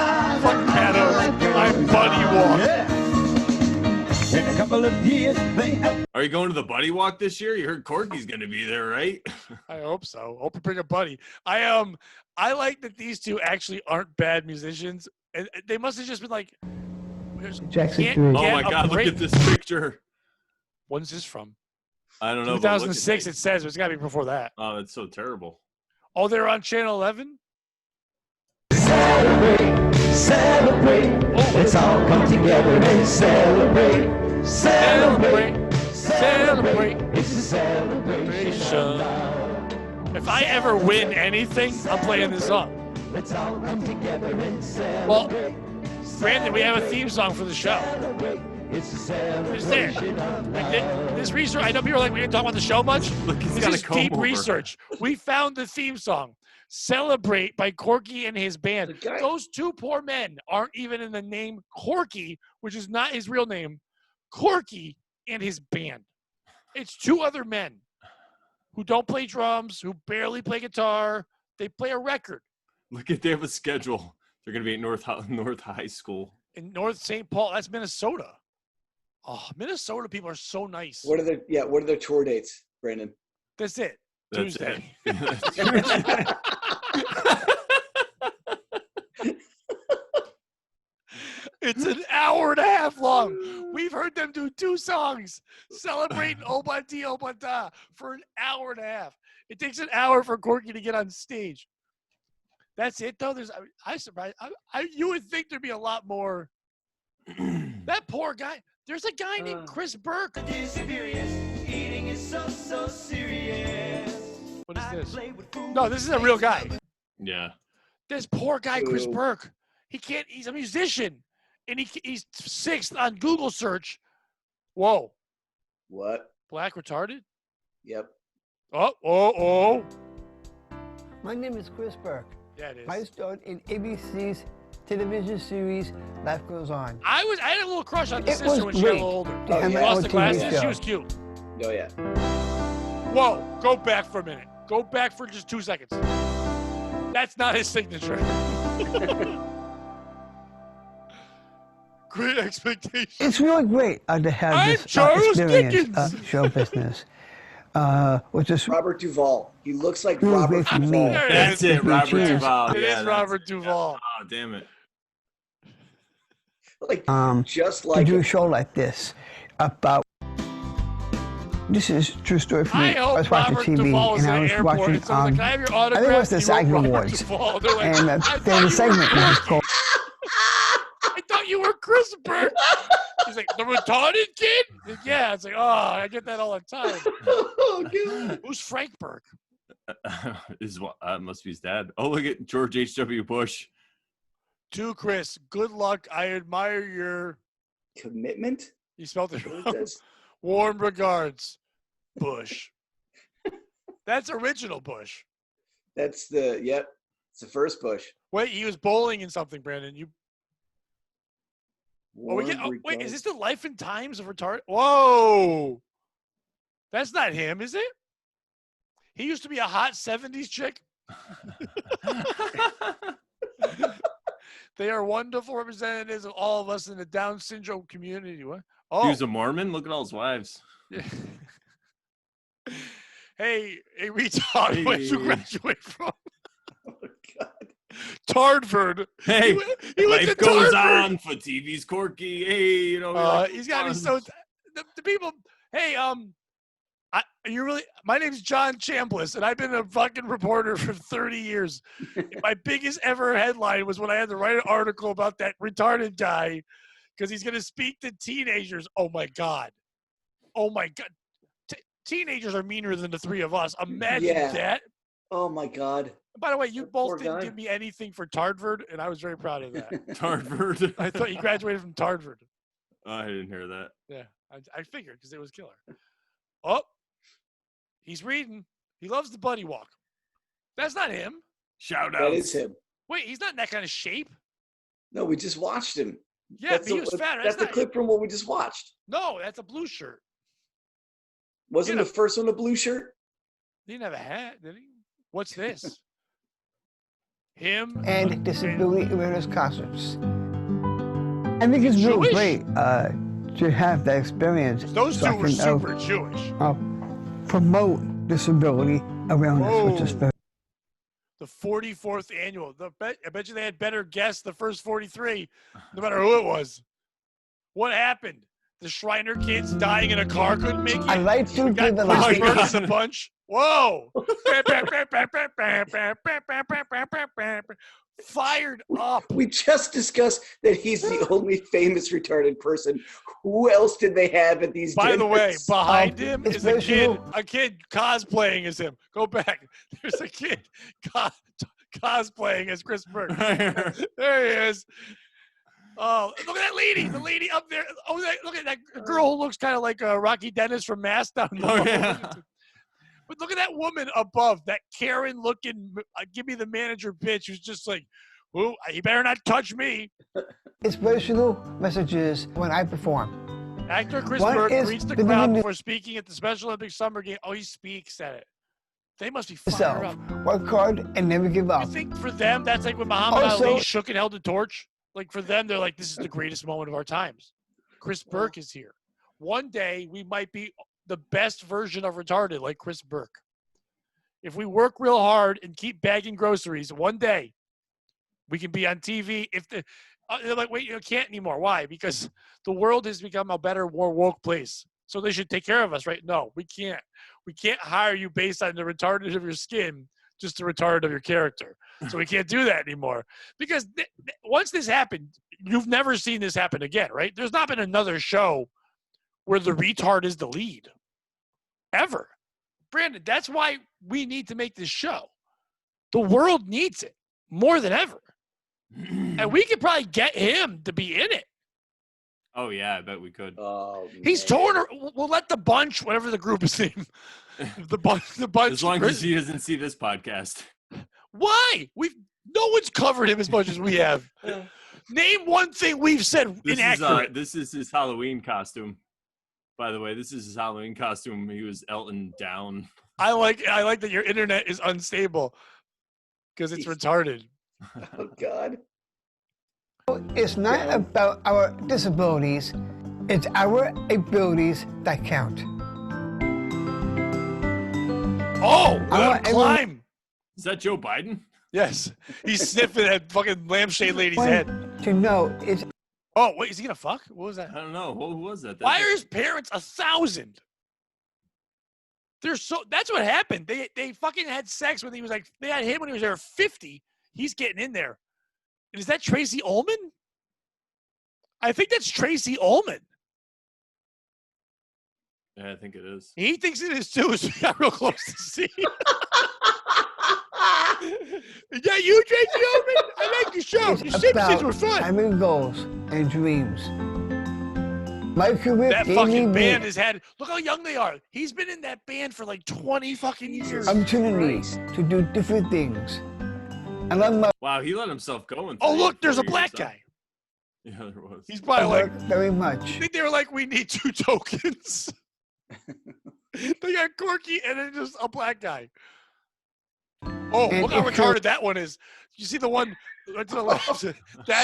of years, they have. Are you going to the Buddy Walk this year? You heard Corky's going to be there, right? I hope so. Hope you bring a buddy. I like that these two actually aren't bad musicians, and they must have just been like, Jackson 3. Oh my God! Look at this picture. When's this from? I don't know. 2006. It says, but it's got to be before that. Oh, that's so terrible. Oh, they're on Channel 11. Celebrate, celebrate. Let's all come together and celebrate. Celebrate, celebrate. It's a celebration. If I ever win anything, I'm playing this song. Let's all come together and celebrate. Well, Brandon, we have a theme song for the show. It's a It's there. celebration. This research, I know people are like, we didn't talk about the show much. Look, he's This got a is comb deep over. research. We found the theme song, Celebrate by Corky and his band. Those two poor men aren't even in the name Corky, which is not his real name. Corky and his band. It's two other men who don't play drums, who barely play guitar. They play a record Look at they have a schedule. They're going to be at North High School. in North St. Paul. That's Minnesota. Oh, Minnesota people are so nice. What are their tour dates, Brandon? That's it. That's Tuesday. it. It's an hour and a half long. We've heard them do two songs, celebrating Obadi Obada, for an hour and a half. It takes an hour for Corky to get on stage. That's it, though. I'm surprised. You would think there'd be a lot more. That poor guy. There's a guy named Chris Burke. What is this? No, this is a real guy. Yeah. This poor guy, Chris Ooh. Burke. He can't. He's a musician, and he's 6th on Google search. Whoa, What? black retarded. Yep. Oh. My name is Chris Burke. Yeah, it is. I starred in ABC's television series Life Goes On. I had a little crush on the It sister was when she got a great little older. to have She my lost own the TV glasses. She show. was cute. Oh yeah. Whoa, go back for a minute. Go back for just 2 seconds. That's not his signature. Great expectations. It's really great to have I'm this Charles experience Dickens. show business. With this Robert Duvall. He looks like really Robert great for Duvall. me. There it That's is. it, Robert Cheers. Duvall. It Yeah, is Robert Duvall. Oh, damn it. Like just to like do a him. show like this about. This is a true story for me. I hope was watching Robert TV Duvall was and in I an was airport watching. and someone's like, can I have your I autograph? think it was the He wrote SAG Robert Awards, Duvall. They're like, and I there's thought a you were segment which is Corky. called. I thought you were Chris Burke. He's like, the retarded kid? Like, yeah. It's like, oh, I get that all the time. Oh god. Who's Frank Burke? Must be his dad. Oh, look at George H.W. Bush. To Chris, good luck. I admire your. Commitment? You spelled it What is wrong. this? Warm regards, Bush. That's original Bush. It's the first Bush. Wait, he was bowling in something, Brandon. Warm Wait, is regards. this the life and times of retarded? Whoa. That's not him, is it? He used to be a hot 70s chick. They are wonderful representatives of all of us in the Down syndrome community. What? Oh, He was a Mormon. Look at all his wives. hey, retard, where'd you Hey. graduate from? Oh god. Tardford. Hey, he went life to goes Tardford. on for TV's Corky. Hey, you know. He's got to be so. The people. Hey, you really. My name's John Chambliss, and I've been a fucking reporter for 30 years. My biggest ever headline was when I had to write an article about that retarded guy because he's going to speak to teenagers. Oh my god. Oh my god. Teenagers are meaner than the three of us. Imagine Yeah. that. Oh my god. By the way, you That poor both didn't guy. give me anything for Tardford, and I was very proud of that. Tardford. I thought you graduated from Tardford. Oh, I didn't hear that. Yeah, I figured because it was killer. Oh, he's reading. He loves the buddy walk. That's not him. Shout out. That is him. Wait, he's not in that kind of shape. No, we just watched him. Yeah, but he was fat. That's the not, clip from what we just watched. No, that's a blue shirt. Wasn't Yeah. the first one a blue shirt? He didn't have a hat, did he? What's this? Him And disability awareness concerts. I think it's really Jewish? great to have that experience. Those so two I were can, super Jewish. promote disability around us, which is very. The 44th annual. I bet you they had better guests the first 43, no matter who it was. What happened? The Shriner kids dying in a car couldn't make it? I like to give the Chris Burke last. in the bunch. Whoa! Fired up. We just discussed that he's the only famous retarded person. Who else did they have at these By dinners? the way, behind him is a inspirational. kid cosplaying as him. Go back. There's a kid cosplaying as Chris Burke. There he is. Oh, look at that lady. The lady up there. Oh, look at that girl who looks kind of like Rocky Dennis from Mass down below. But look at that woman above, that Karen-looking, give me the manager bitch who's just like, "Ooh, you better not touch me." Inspirational messages when I perform. Actor Chris What Burke is greets the the crowd meaning- before speaking at the Special Olympics Summer Game. Oh, he speaks at it. They must be fired Yourself. up. Work hard and never give You up. think for them, that's like when Muhammad Also- Ali shook and held the torch? Like for them, they're like, this is the greatest moment of our times. Chris Burke is here. One day, we might be the best version of retarded like Chris Burke. If we work real hard and keep bagging groceries, one day we can be on TV. If they're like, wait, you can't anymore. Why? Because the world has become a better, more woke place. So they should take care of us, right? No, we can't. We can't hire you based on the retarded of your skin, just the retarded of your character. So we can't do that anymore. Because once this happened, you've never seen this happen again, right? There's not been another show where the retard is the lead. Ever. Brandon, that's why we need to make this show. The world needs it more than ever. And we could probably get him to be in it. Oh, yeah, I bet we could. Oh, He's torn. We'll let the bunch, whatever the group is named, the bunch. As long as he doesn't see this podcast. Why? No one's covered him as much as we have. Name one thing we've said inaccurate. This is his Halloween costume. By the way, this is his Halloween costume. He was Elton down. I like that your internet is unstable because it's retarded. Oh, God. It's not about our disabilities. It's our abilities that count. Oh, climb. Is that Joe Biden? Yes. He's sniffing that fucking lampshade lady's head. To know it's. Oh, wait, is he going to fuck? What was that? I don't know. Who was that? Why are his parents 1,000? That's what happened. They fucking had sex when he was like, they had him when he was there 50. He's getting in there. And is that Tracy Ullman? I think that's Tracy Ullman. Yeah, I think it is. He thinks it is too, so we got real close to see. Is that you, Tracy Ullman? I like the show. The Simpsons were fun. Having goals and dreams. My career That gave fucking me band has had, look how young they are. He's been in that band for like 20 fucking years. opportunities to do different things. I love my Wow, he let himself go. Oh, look, there's a black guy. Yeah, there was. He's probably work like, very I much. think they were like, we need 2 tokens. They got Corky and then just a black guy. Oh, And look how if you're- retarded that one is. You see the one right to the left?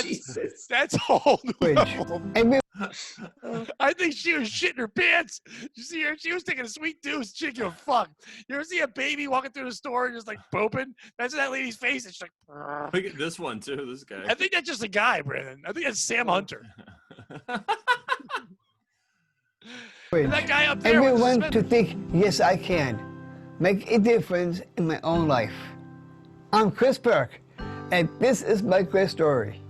Jesus. That's a whole new level. Every I think she was shitting her pants. You see her? She was taking a sweet deuce. She didn't give a fuck. You ever see a baby walking through the store and just like pooping? That's that lady's face. It's like, "Brr." Look at this one, too. This guy. I think that's just a guy, Brandon. I think that's Sam Hunter. And that guy up there. with the everyone to suspenders. think, yes, I can make a difference in my own life. I'm Chris Burke, and this is my great story.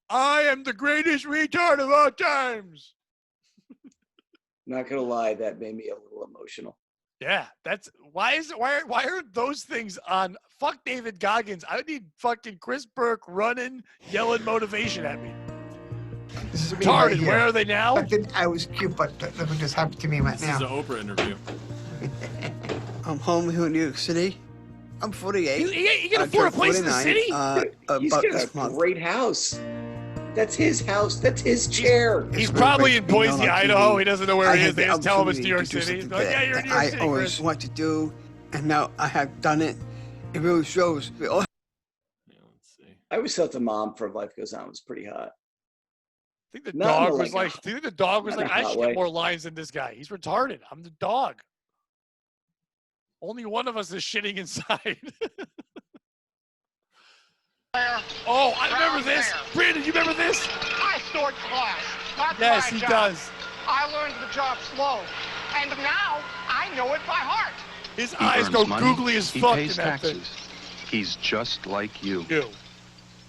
I am the greatest retard of all times. Not gonna lie, that made me a little emotional. Yeah, that's why aren't those things on? Fuck David Goggins. I need fucking Chris Burke running, yelling motivation at me. This is me right Retarded. here. Where are they now? I think I was cute, but look what just happened to me right This now. is an Oprah interview. I'm home here in New York City. I'm 48. You can afford a place in the city? He's About got this a month. great house. That's his house. That's his chair. He's really probably great in to be known Boise, on Idaho. TV. He doesn't know where I he had is. They the just tell him it's New York opportunity to do City. something Like, yeah, you're in New that York City, I always Chris. want to do, and now I have done it. It really shows. We all Yeah, let's see. I always thought the mom from Life Goes On was pretty hot. think the Not in dog a, was like, not in a I hot should way. get more lines than this guy. He's retarded. I'm the dog. Only one of us is shitting inside. Oh, I remember this. Brandon, you remember this? I stored class. That's Yes, my he job. does. I learned the job slow, and now I know it by heart. His He eyes earns go money, googly as he fuck pays in that thing. taxes. He's just like you.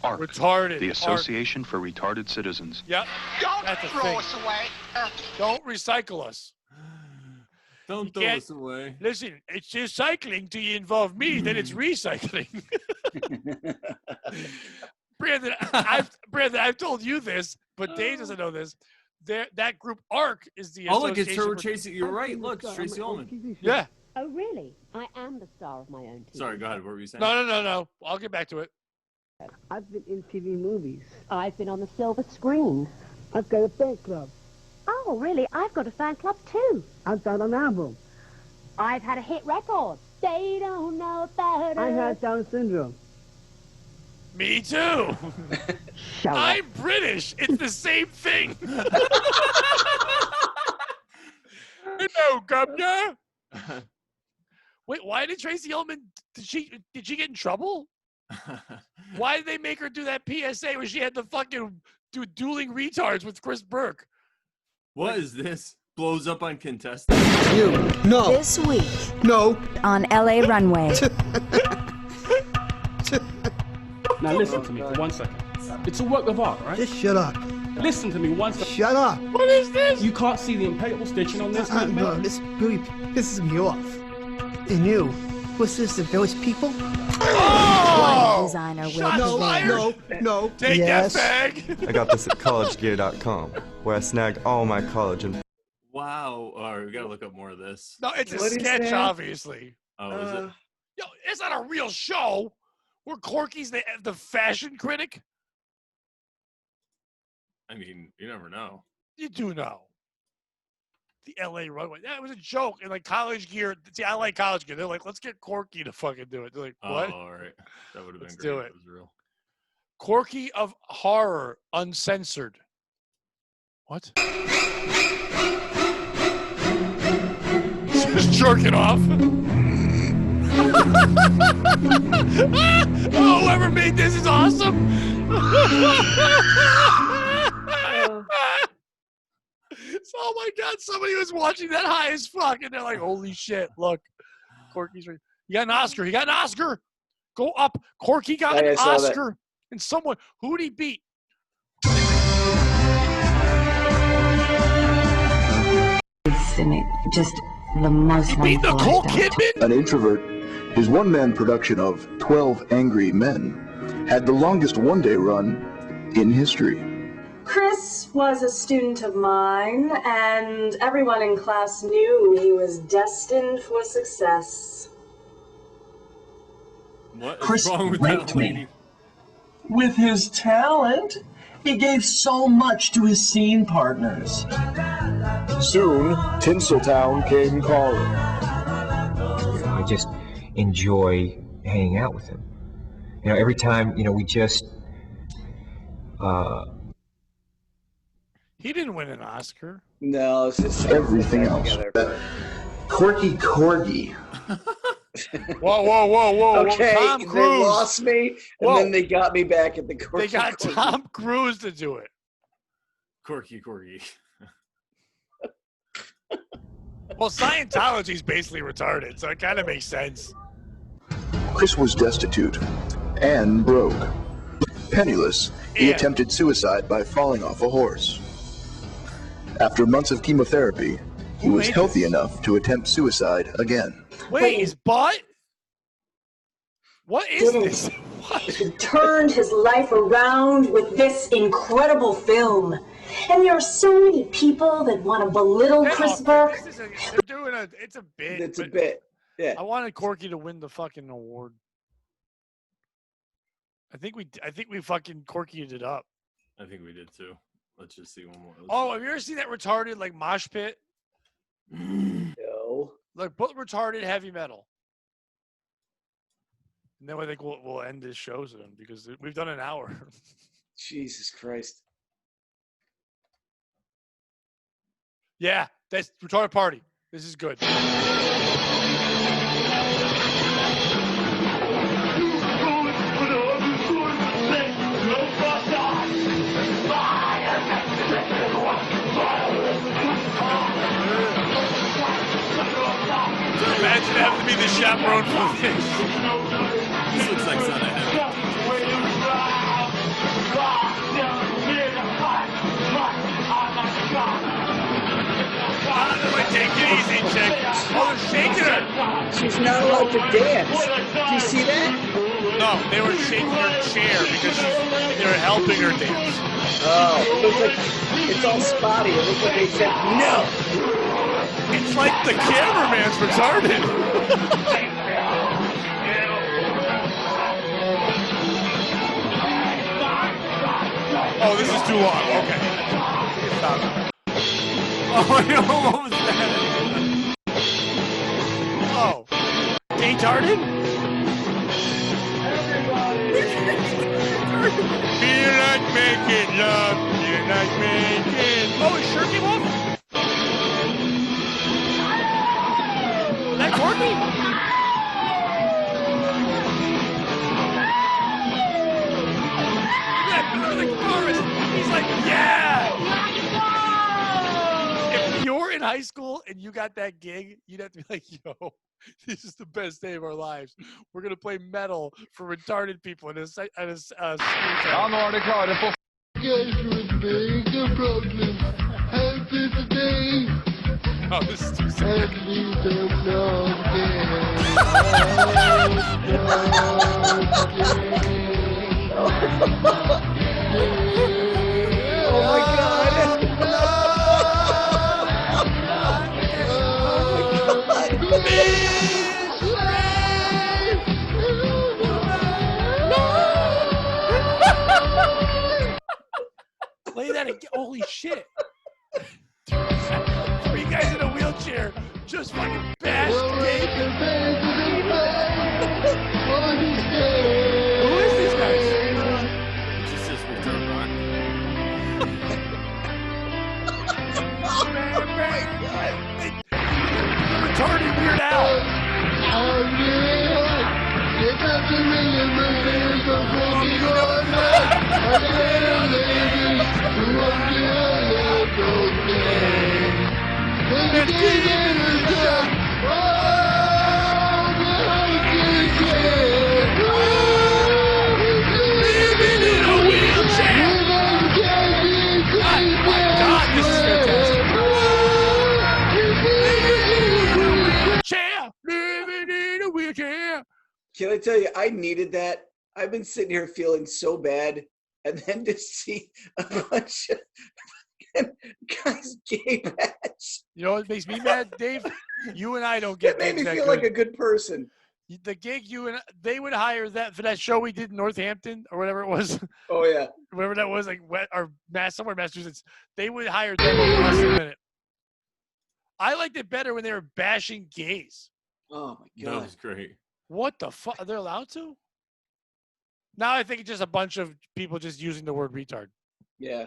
ARC, Retarded. the ARC. Association for Retarded Citizens. Yep. Don't That's a throw thing. us away. Don't recycle us. Don't throw us away. Listen, it's recycling till you involve me, then it's recycling. Brandon, I've told you this, but Dave doesn't know this. That group ARC is the Oh, look, it's Association her for- chasing. You're right. Look, it's Tracy Ullman. Yeah. Oh, really? I am the star of my own TV. Sorry, go ahead. What were you saying? No. I'll get back to it. I've been in TV movies. I've been on the silver screen. I've got a fan club. Oh, really? I've got a fan club too. I've got an album. I've had a hit record. They don't know about I us. had Down syndrome. Me too. I'm British. It's the same thing. Hello, governor. Wait, why did Tracy Ullman? Did she get in trouble? Why did they make her do that PSA where she had to fucking do dueling retards with Chris Burke? What is this? Blows up on contestants. You. No. This week No. on LA Runway. Now listen to me for 1 second. It's a work of art, right? Just shut up. Listen to me 1 second. Shut up. What is this? You can't see the impeccable stitching on this man. No, this really pisses me off. And you, what's this, the village people? Oh! Designer will Shots No, fired. no. Take Yes. that fag. I got this at collegegear.com, where I snagged all my college and Wow. All right, we gotta look up more of this. No, it's a What is sketch, that? obviously. Oh, is it? Yo, it's not a real show. Where Corky's the fashion critic. I mean, you never know. You do know. The LA Runway. That was a joke. And like College Gear, see, I like College Gear. They're like, let's get Corky to fucking do it. They're like, what? Oh, all right. That would have been Let's great do if it. it was real. Corky of Horror, Uncensored. What? Just jerking off. Oh, whoever made this is awesome. Oh my God, somebody was watching that high as fuck, and they're like, holy shit, look. Corky's right. He got an Oscar. He got an Oscar. Go up. Corky got Yeah, I an saw that. Oscar. And someone, who did he beat? Just the most He beat Nicole Kidman? An introvert, his one-man production of 12 Angry Men had the longest one-day run in history. Chris was a student of mine, and everyone in class knew he was destined for success. What is Chris wrong with raped that me. lady? With his talent, he gave so much to his scene partners. Soon, Tinseltown came calling. I just enjoy hanging out with him. You know, every time, we just, He didn't win an Oscar. No, it's just everything else. Together. Corky Corgi. Whoa. Okay, Tom they Cruise. lost me, and Whoa. then they got me back at the Corky. They got Corgi. Tom Cruise to do it. Corky. Well, Scientology's basically retarded, so it kind of makes sense. Chris was destitute and broke. Penniless, he attempted suicide by falling off a horse. After months of chemotherapy, he was healthy enough to attempt suicide again. Wait, his butt? What is this? What? He turned his life around with this incredible film. And there are so many people that want to belittle Chris Burke. They're doing it's a bit. It's a bit. Yeah. I wanted Corky to win the fucking award. I think we fucking Corky'd it up. I think we did too. Let's just see one more. Oh, have you ever seen that retarded like mosh pit? No. Like put retarded heavy metal. And then I think we'll end this show soon because we've done an hour. Jesus Christ. Yeah, that's retarded party. This is good. Imagine having to be the chaperone for this. This looks like Son of Heaven. Take it easy, chick. Oh, they're shaking her. She's not allowed to dance. Do you see that? No, they were shaking her chair because they were helping her dance. Oh, it looks like it's all spotty. It looks like they said no. It's like the cameraman's retarded. Oh, this is too long. Okay. Stop. Oh, no, what was that? Oh. Retarded? Feel like making love. Feel like making. Oh, his shirt came off? Was that Corky? Look at the chorus. He's like, yeah. If you're in high school and you got that gig, you'd have to be like, yo, this is the best day of our lives. We're going to play metal for retarded people at a school. I'm already caught it for Oh, this is too sad. Oh my God. Play that again. Holy shit. Three guys in a wheelchair just fucking bashed Dave. Who is these guys? This is Return Rock. Retarded Weird Al. This is fantastic. Living in a wheelchair. Can I tell you, I needed that. I've been sitting here feeling so bad, and then to see a bunch of guys gay patch. You know what makes me mad, Dave? You and I don't get It made me that feel good. like a good person. The gig they would hire that for that show we did in Northampton or whatever it was. Oh yeah, whatever that was, like somewhere in Massachusetts. They would hire them in less than a minute. I liked it better when they were bashing gays. Oh my God, That was great. What the fuck? Are they allowed to? Now I think it's just a bunch of people just using the word retard. Yeah.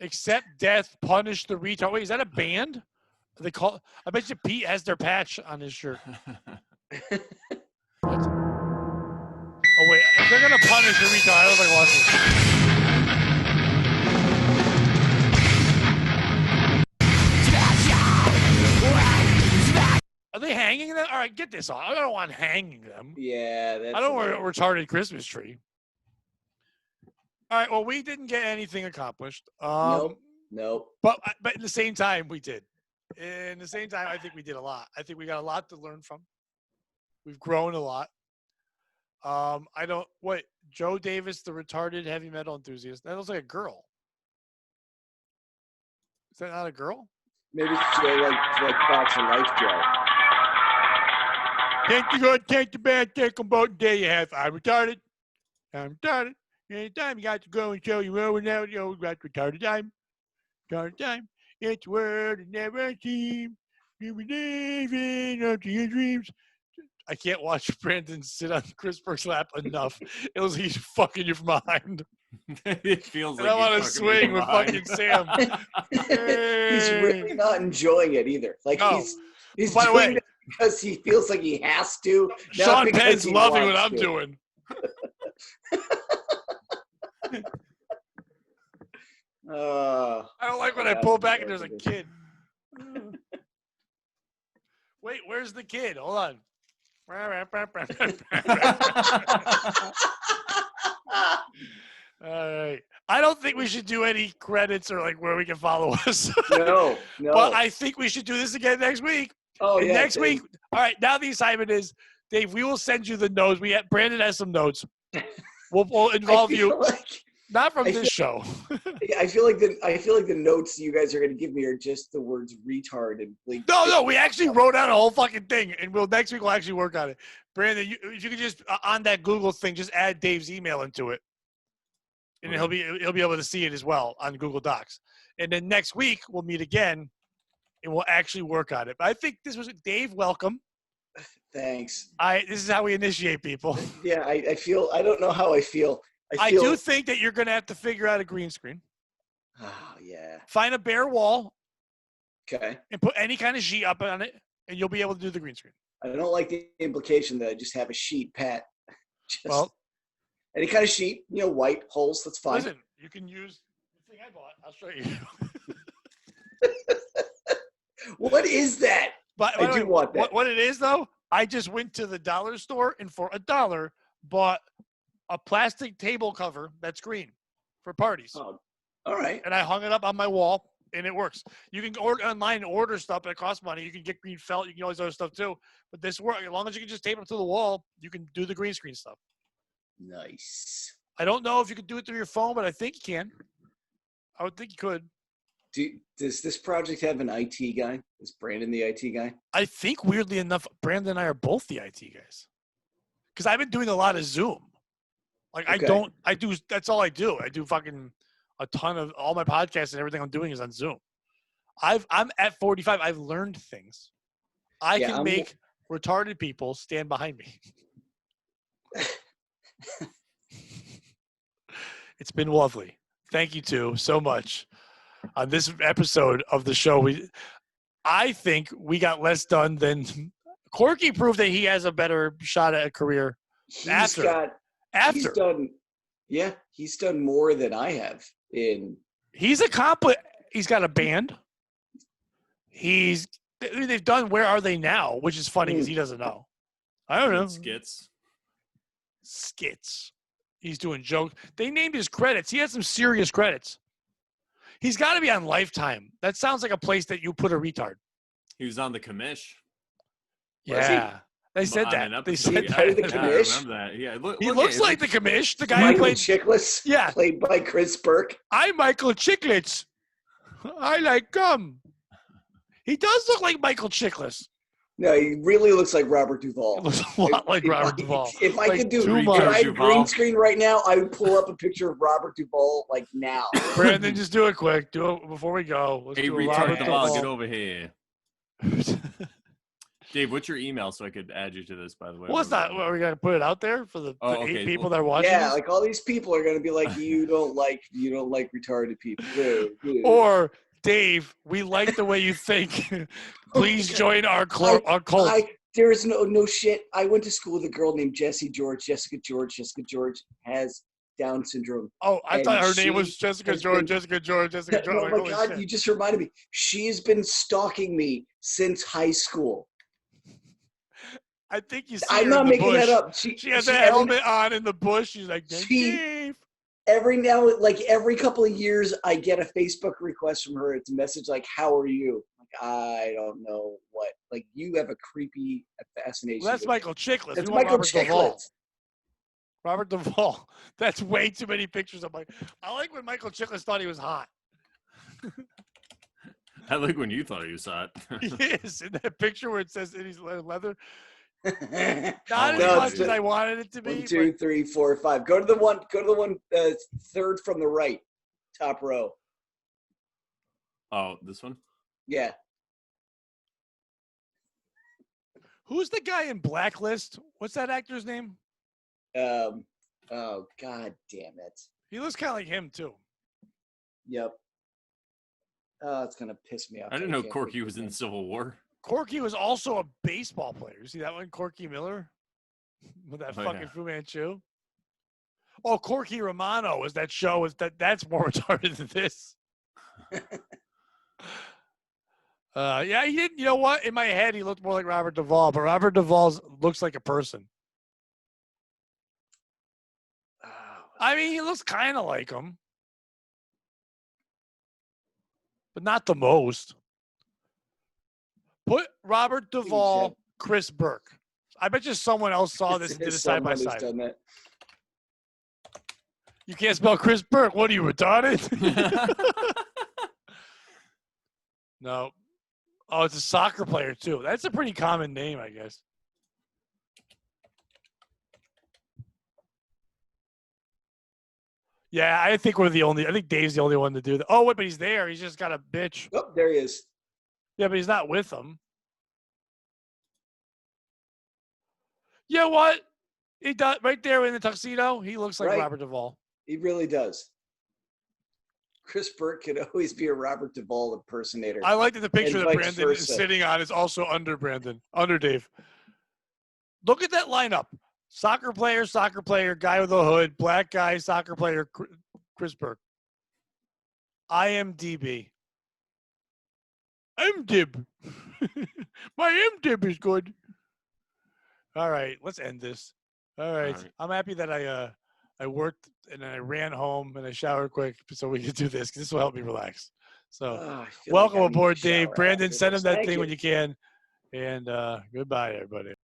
Accept death, punish the retard. Wait, is that a band? They call. I bet you Pete has their patch on his shirt. What? Oh wait, if they're gonna punish the retard, I don't like watching. Are they hanging them? All right, get this on. I don't want hanging them. Yeah, I don't want a retarded Christmas tree. All right, well, we didn't get anything accomplished. Nope. But at the same time, we did. In the same time, I think we did a lot. I think we got a lot to learn from. We've grown a lot. Joe Davis, the retarded heavy metal enthusiast. That looks like a girl. Is that not a girl? Maybe it's Joe like Fox and Life Joe. Take the good, take the bad, take them both. Day you have. I'm retarded. Anytime you got to go and show you over now, you know, got retarded time. Retarded time. It's a word that never seems to be living up to your dreams. I can't watch Brandon sit on Chris Burke's lap enough. It was he's fucking you from behind. It feels And like I want to swing with fucking Sam. He's really not enjoying it either. Like No. he's By the doing way, it because he feels like he has to. Not Sean because Penn's he loving what wants I'm to. doing. I don't like when I pull back and there's a kid. Wait, where's the kid? Hold on. All right. I don't think we should do any credits or like where we can follow us. No. But I think we should do this again next week. Oh, And yeah. next week. All right. Now the assignment is, Dave, we will send you the notes. Brandon has some notes. We'll involve you. Not from this show. I feel like the notes you guys are going to give me are just the words retard and bleak. No, we actually wrote out a whole fucking thing, and next week we'll actually work on it. Brandon, if you could just on that Google thing, just add Dave's email into it, and he'll be able to see it as well on Google Docs. And then next week we'll meet again, and we'll actually work on it. But I think this was Dave. Welcome. Thanks. This is how we initiate people. Yeah, I feel. I don't know how I feel. I do think that you're going to have to figure out a green screen. Oh, yeah. Find a bare wall. Okay. And put any kind of sheet up on it, and you'll be able to do the green screen. I don't like the implication that I just have a sheet, Pat. Well, any kind of sheet, white holes, that's fine. Listen, you can use the thing I bought. I'll show you. What is that? But I do want that. What it is, though, I just went to the dollar store and for $1 bought a plastic table cover that's green for parties. Oh, all right. And I hung it up on my wall, and it works. You can order online and order stuff, but it costs money. You can get green felt. You can always other stuff too. But this works. As long as you can just tape it to the wall, you can do the green screen stuff. Nice. I don't know if you could do it through your phone, but I think you can. I would think you could. Does this project have an IT guy? Is Brandon the IT guy? I think, weirdly enough, Brandon and I are both the IT guys. Because I've been doing a lot of Zoom. Like, okay. That's all I do. I do fucking a ton of all my podcasts and everything I'm doing is on Zoom. I'm at 45. I've learned things. I can make retarded people stand behind me. It's been lovely. Thank you two so much. On this episode of the show, I think we got less done than Corky proved that he has a better shot at a career. He's done more than I have He's accomplished. He's got a band. They've done Where Are They Now, which is funny because he doesn't know. I don't know. Skits. He's doing jokes. They named his credits. He had some serious credits. He's got to be on Lifetime. That sounds like a place that you put a retard. He was on the commish. Yeah. They said that. They said that. The commish? I remember that. Yeah, he looks like the commish. The guy Michael who played Chiklis. Yeah. Played by Chris Burke. I'm Michael Chiklis. I like gum. He does look like Michael Chiklis. No, he really looks like Robert Duvall. He looks a lot like Robert Duvall. If I could green screen right now, I would pull up a picture of Robert Duvall like now. Brandon, just do it quick. Do it before we go. Let's do retard Robert get over here. Dave, what's your email so I could add you to this, by the way? Well, it's not. Are we going to put it out there for the 8 people that are watching? Yeah, like all these people are going to be like, you don't like retarded people. Or, Dave, we like the way you think. Please join our cult. There is no shit. I went to school with a girl named Jessica George. Jessica George has Down syndrome. Oh, I thought her name was Jessica George. Oh my God, shit. You just reminded me. She's been stalking me since high school. I think you see I'm her not in the making bush. that up. She has a helmet on in the bush. She's like, Dave. Every couple of years, I get a Facebook request from her. It's a message like, "How are you?" Like, I don't know what. Like, you have a creepy fascination. Well, that's Michael Chiklis. That's Michael Chiklis. Robert Duvall. That's way too many pictures of Mike. I like when Michael Chiklis thought he was hot. I like when you thought he was hot. He is. In that picture where it says he's leather. Not as much as I wanted it to be. 1, 2, 3, 4, 5. Go to the one third from the right, top row. Oh, this one? Yeah. Who's the guy in Blacklist? What's that actor's name? Oh God damn it! He looks kind of like him too. Yep. Oh, it's gonna piss me off. I didn't know Corky was in the Civil War. Corky was also a baseball player. You see that one, Corky Miller, with that fucking yeah. Fu Manchu. Oh, Corky Romano was that show. That's more retarded than this. Yeah, he didn't. You know what? In my head, he looked more like Robert Duvall, but Robert Duvall looks like a person. I mean, he looks kind of like him, but not the most. Put Robert Duvall, Chris Burke. I bet you someone else saw this and did it side by side. You can't spell Chris Burke. What are you, retarded? No. Oh, it's a soccer player, too. That's a pretty common name, I guess. Yeah, I think I think Dave's the only one to do that. Oh, wait, but he's there. He's just got a bitch. Oh, there he is. Yeah, but he's not with them. You know what? He does right there in the tuxedo. He looks like Robert Duvall. He really does. Chris Burke could always be a Robert Duvall impersonator. I like that the picture that Brandon versa. is sitting on is also under Brandon, under Dave. Look at that lineup. Soccer player, guy with a hood, black guy, soccer player, Chris Burke. IMDb. MDib. My MDib is good. All right, let's end this. All right. I'm happy that I worked and then I ran home and I showered quick so we could do this because this will help me relax. So welcome aboard, Dave. Brandon, send him that thing when you can. And goodbye, everybody.